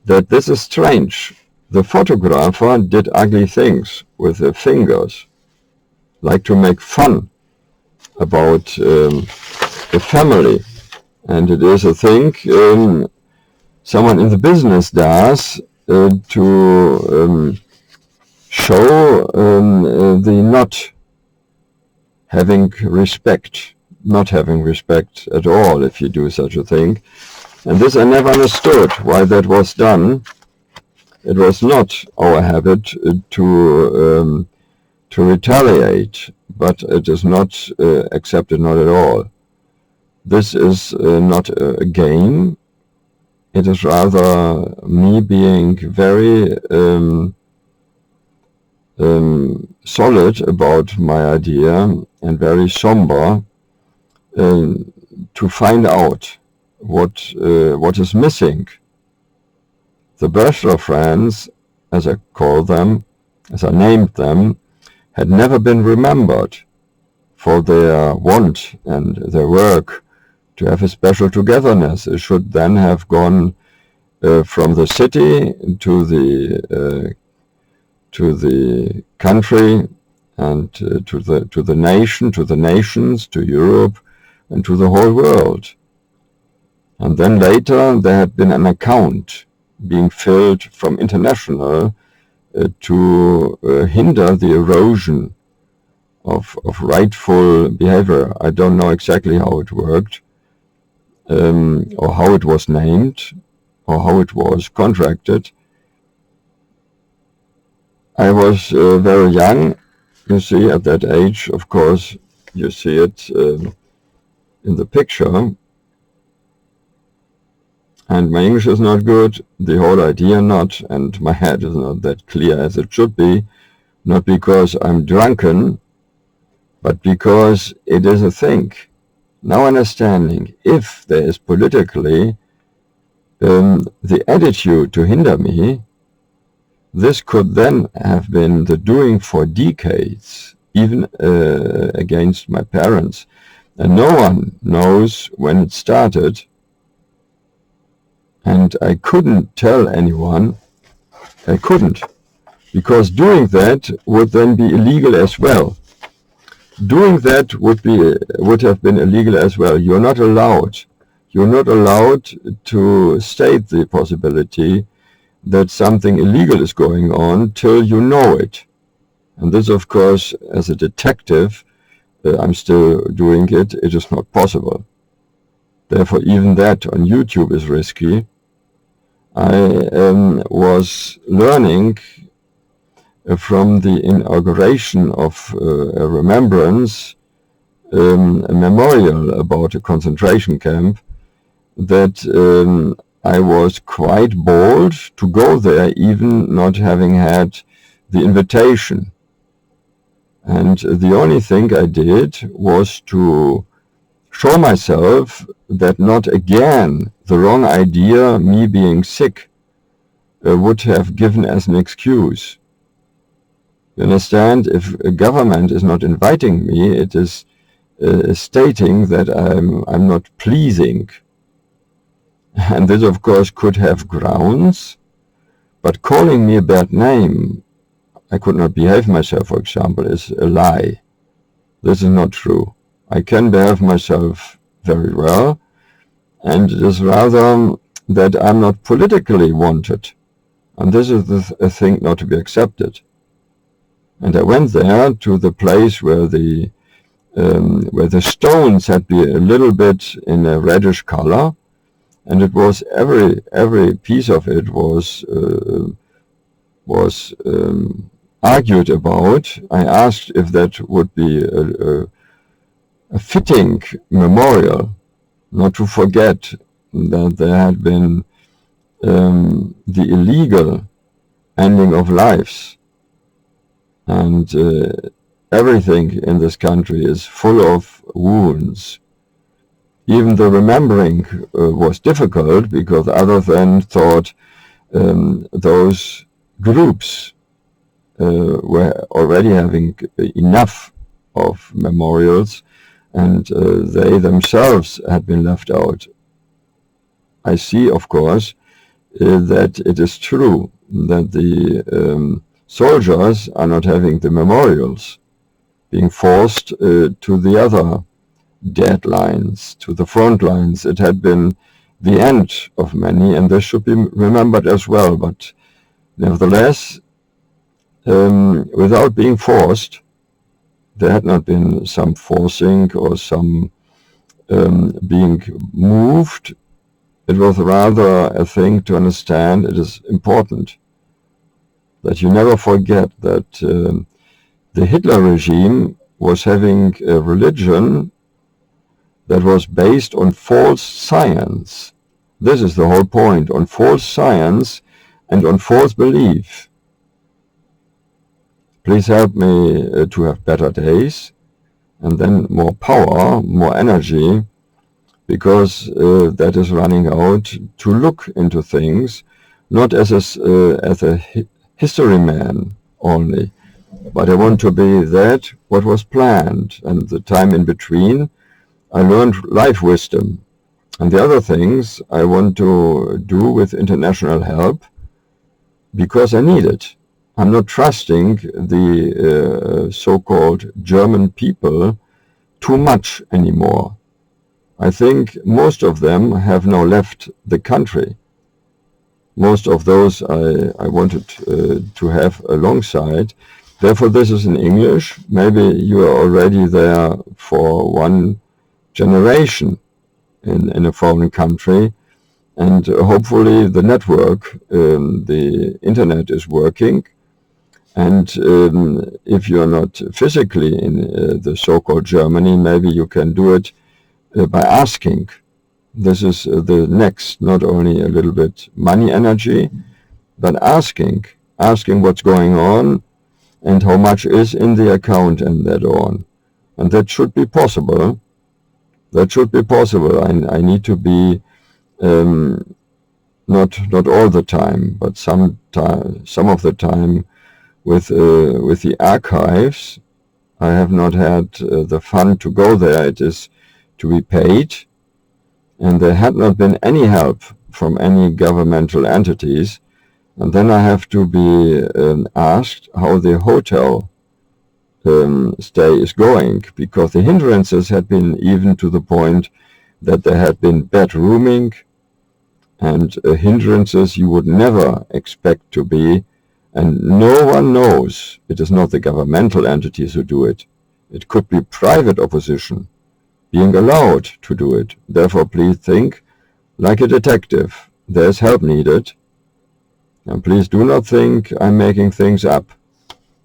that this is strange. The photographer did ugly things with their fingers, like to make fun about the family. And it is a thing someone in the business does to show the not having respect at all if you do such a thing. And this I never understood why that was done. It was not our habit to retaliate, but it is not accepted, not at all. This is not a game. It is rather me being very solid about my idea and very somber to find out what is missing. The Breslau-Friends, as I call them, as I named them, had never been remembered for their want and their work to have a special togetherness. It should then have gone from the city to the country and to the nation, to the nations, to Europe, and to the whole world. And then later there had been an account being filled from international to hinder the erosion of rightful behavior. I don't know exactly how it worked, or how it was named, or how it was contracted. I was very young, you see, at that age. Of course, you see it in the picture. And my English is not good, the whole idea not, and my head is not that clear as it should be, not because I'm drunken, but because it is a thing. Now understanding, if there is politically the attitude to hinder me, this could then have been the doing for decades, even against my parents. And no one knows when it started. And I couldn't tell anyone. I couldn't. Because doing that would then be illegal as well. Doing that would have been illegal as well. You're not allowed. You're not allowed to state the possibility that something illegal is going on till you know it. And this, of course, as a detective, I'm still doing it. It is not possible. Therefore, even that on YouTube is risky. I was learning from the inauguration of a remembrance, a memorial about a concentration camp, that I was quite bold to go there, even not having had the invitation. And the only thing I did was to show myself that not again the wrong idea, me being sick, would have given as an excuse. You understand? If a government is not inviting me, it is stating that I'm not pleasing. And this, of course, could have grounds, but calling me a bad name, I could not behave myself, for example, is a lie. This is not true. I can behave myself very well, and it is rather that I'm not politically wanted. And this is a thing not to be accepted. And I went there to the place where the stones had been a little bit in a reddish color, and it was every piece of it was argued about. I asked if that would be a fitting memorial, not to forget that there had been the illegal ending of lives, and everything in this country is full of wounds. Even the remembering was difficult, because others then thought those groups were already having enough of memorials, and they themselves had been left out. I see, of course, that it is true that the soldiers are not having the memorials, being forced to the other dead lines, to the front lines. It had been the end of many, and this should be remembered as well. But nevertheless, without being forced, there had not been some forcing or some being moved. It was rather a thing to understand. It is important that you never forget that the Hitler regime was having a religion that was based on false science. This is the whole point, on false science and on false belief. Please help me to have better days, and then more power, more energy, because that is running out, to look into things, not as a history man only, but I want to be that what was planned, and the time in between I learned life wisdom, and the other things I want to do with international help, because I need it. I'm not trusting the so-called German people too much anymore. I think most of them have now left the country. Most of those I wanted to have alongside. Therefore, this is in English. Maybe you are already there for one generation in a foreign country, and hopefully the network, the internet is working, and if you are not physically in the so-called Germany, maybe you can do it by asking. This is the next, not only a little bit money energy, but asking what's going on and how much is in the account and that on. And that should be possible. That should be possible. I need to be not all the time, but some of the time with the archives. I have not had the fun to go there. It is to be paid, and there had not been any help from any governmental entities. And then I have to be asked how the hotel stay is going, because the hindrances had been even to the point that there had been bad rooming, and hindrances you would never expect to be, and no one knows. It is not the governmental entities who do it. It could be private opposition being allowed to do it. Therefore, please think like a detective. There is help needed, and please do not think I'm making things up.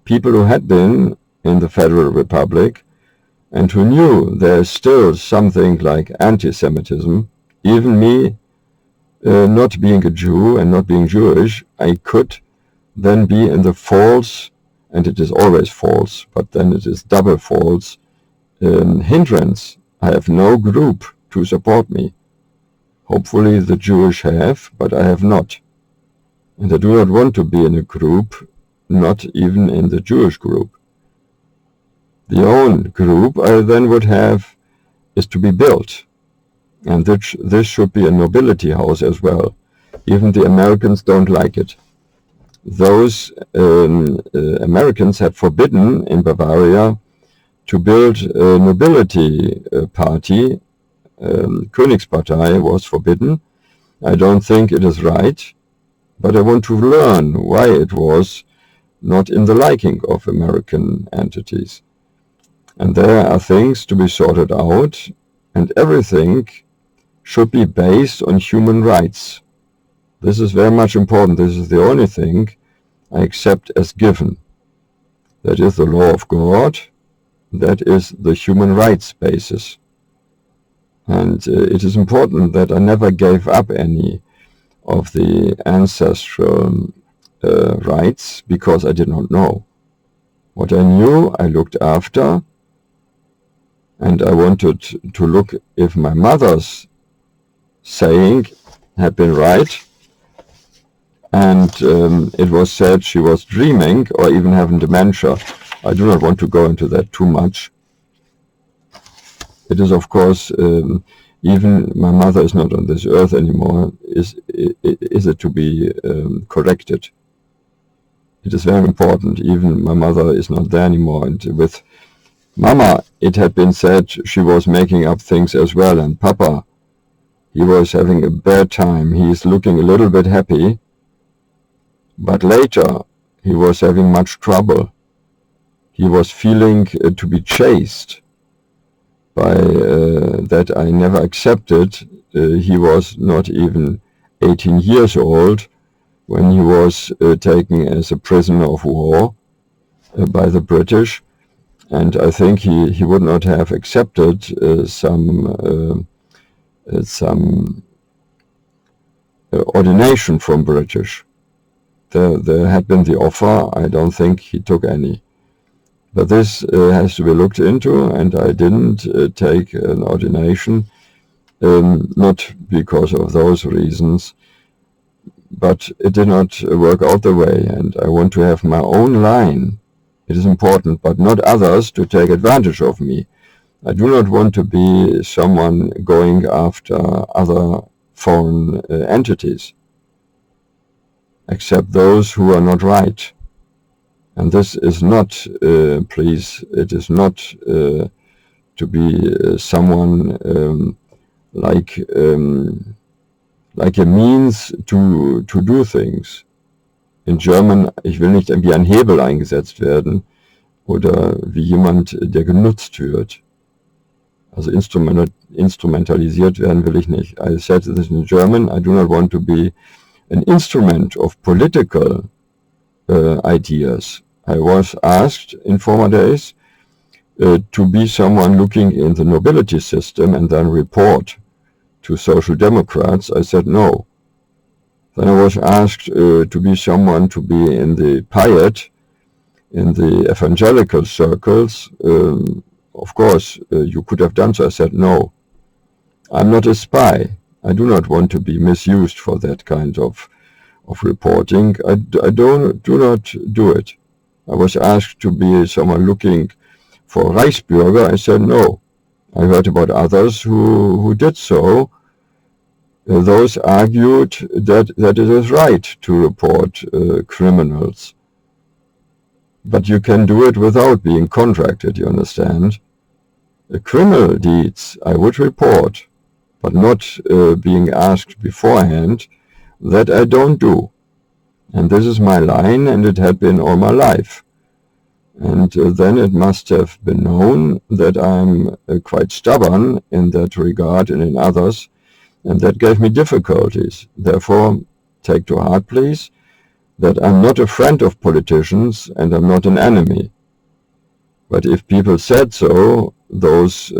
People who had been in the Federal Republic and who knew there is still something like anti-Semitism, even me, not being a Jew and not being Jewish, I could then be in the false, and it is always false, but then it is double false, hindrance. I have no group to support me. Hopefully the Jewish have, but I have not. And I do not want to be in a group, not even in the Jewish group. The own group I then would have is to be built. And this should be a nobility house as well. Even the Americans don't like it. Those Americans had forbidden in Bavaria to build a nobility party. Königspartei was forbidden. I don't think it is right, but I want to learn why it was not in the liking of American entities. And there are things to be sorted out, and everything should be based on human rights. This is very much important. This is the only thing I accept as given. That is the law of God, That is the human rights basis. And it is important that I never gave up any of the ancestral rights because I did not know. What I knew, I looked after, and I wanted to look if my mother's saying had been right, and it was said she was dreaming or even having dementia. I do not want to go into that too much. It is, of course, even my mother is not on this earth anymore, is it to be corrected. It is very important. Even my mother is not there anymore. And with Mama, it had been said she was making up things as well. And Papa, he was having a bad time. He is looking a little bit happy. But later, he was having much trouble. He was feeling to be chased by that I never accepted. He was not even 18 years old when he was taken as a prisoner of war by the British, and I think he would not have accepted some ordination from British. There had been the offer. I don't think he took any. But this has to be looked into, and I didn't take an ordination, not because of those reasons, but it did not work out the way, and I want to have my own line. It is important, but not others to take advantage of me. I do not want to be someone going after other foreign entities, except those who are not right. And this is not, please, it is not to be someone like a means to do things. In German, ich will nicht wie ein Hebel eingesetzt werden oder wie jemand, der genutzt wird. Also instrumentalisiert werden will ich nicht. I said this in German, I do not want to be an instrument of political ideas. I was asked in former days to be someone looking in the nobility system and then report to Social Democrats. I said no. Then I was asked to be someone to be in the Piet, in the evangelical circles. Of course, you could have done so. I said no. I'm not a spy. I do not want to be misused for that kind of reporting. I do not do it. I was asked to be someone looking for Reichsbürger. I said no. I heard about others who did so. Those argued that it is right to report criminals. But you can do it without being contracted, you understand? Criminal deeds I would report, but not being asked beforehand. That I don't do. And this is my line, and it had been all my life. And then it must have been known that I'm quite stubborn in that regard and in others, and that gave me difficulties. Therefore, take to heart, please, that I'm not a friend of politicians and I'm not an enemy. But if people said so, those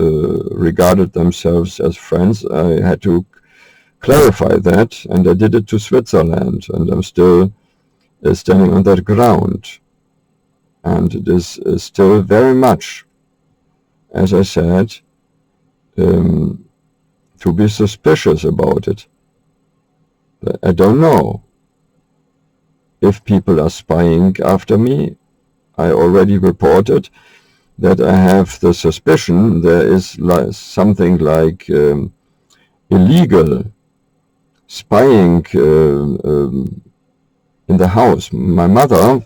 regarded themselves as friends, I had to clarify that, and I did it to Switzerland, and I'm still standing on that ground. And it is still very much, as I said, to be suspicious about it. I don't know if people are spying after me. I already reported that I have the suspicion there is something like illegal spying in the house. My mother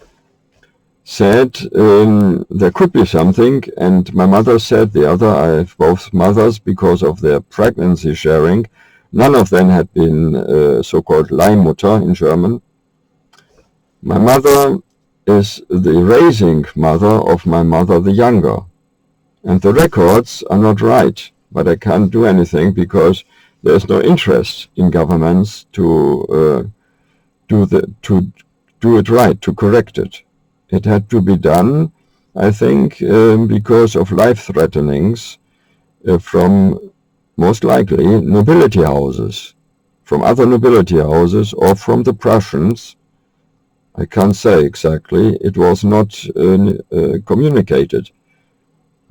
said there could be something, and my mother said the other. I have both mothers because of their pregnancy sharing. None of them had been so-called Leihmutter in German. My mother is the raising mother of my mother the younger, and the records are not right, but I can't do anything because there is no interest in governments to do it right, to correct it. It had to be done I think because of life threatenings from most likely nobility houses, from other nobility houses or from the Prussians. I can't say exactly. It was not communicated.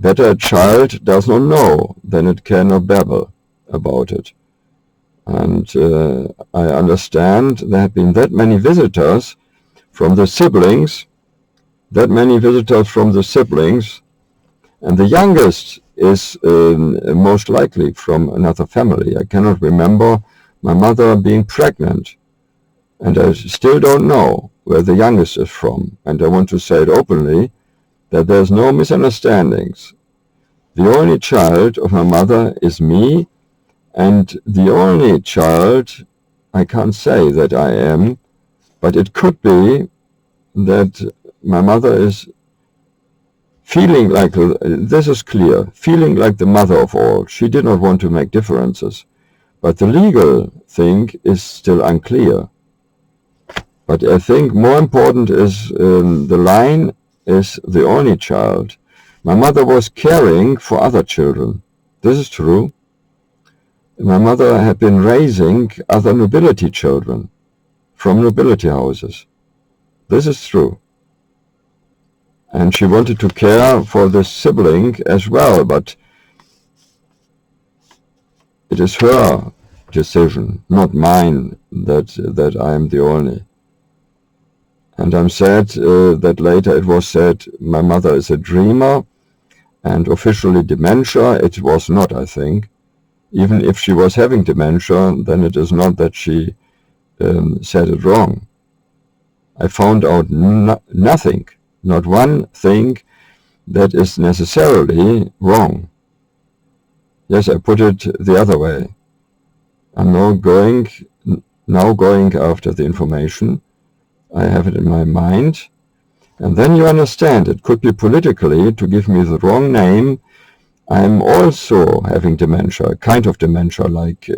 Better a child does not know than it cannot babble about it. And I understand there have been that many visitors from the siblings, and the youngest is most likely from another family. I cannot remember my mother being pregnant, and I still don't know where the youngest is from, and I want to say it openly, that there's no misunderstandings. The only child of my mother is me, and the only child, I can't say that I am, but it could be that my mother is feeling like, this is clear, feeling like the mother of all. She did not want to make differences, but the legal thing is still unclear. But I think more important is the line is the only child. My mother was caring for other children. This is true. My mother had been raising other nobility children from nobility houses. This is true. And she wanted to care for the sibling as well, but it is her decision, not mine, that I am the only. And I'm sad that later it was said my mother is a dreamer and officially dementia. It was not, I think. Even if she was having dementia, then it is not that she said it wrong. I found out nothing, not one thing that is necessarily wrong. Yes, I put it the other way. I'm now going after the information. I have it in my mind. And then you understand, it could be politically, to give me the wrong name, I'm also having dementia, a kind of dementia like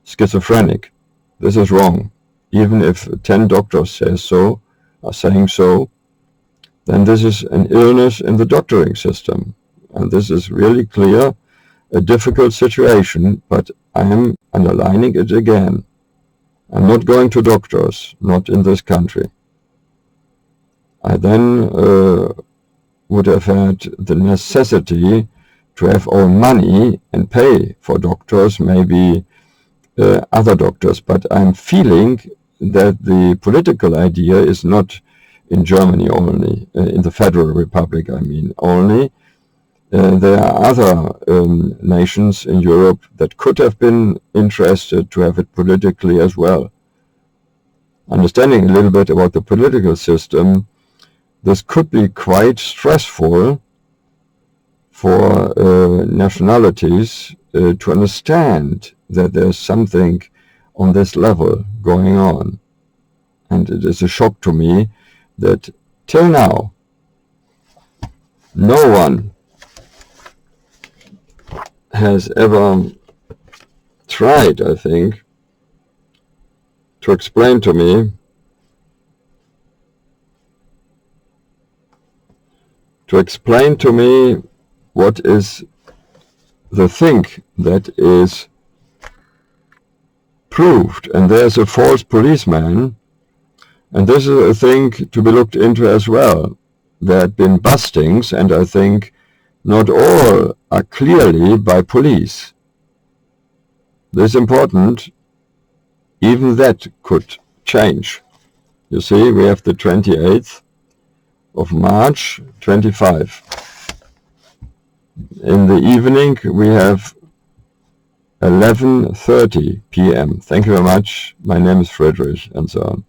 schizophrenic. This is wrong. Even if 10 doctors say so, are saying so, then this is an illness in the doctoring system. And this is really clear, a difficult situation, but I am underlining it again. I'm not going to doctors, not in this country. I then would have had the necessity to have own money and pay for doctors, maybe other doctors, but I'm feeling that the political idea is not in Germany only, in the Federal Republic, I mean, only. There are other nations in Europe that could have been interested to have it politically as well. Understanding a little bit about the political system, this could be quite stressful for nationalities to understand that there's something on this level going on. And it is a shock to me that till now, no one has ever tried, I think, to explain to me what is the thing that is proved. And there's a false policeman, and this is a thing to be looked into as well. There had been bustings, and I think not all are clearly by police. This is important. Even that could change. You see, we have the 28th of March 25. In the evening we have 11:30 p.m. Thank you very much. My name is Friedrich, and so on.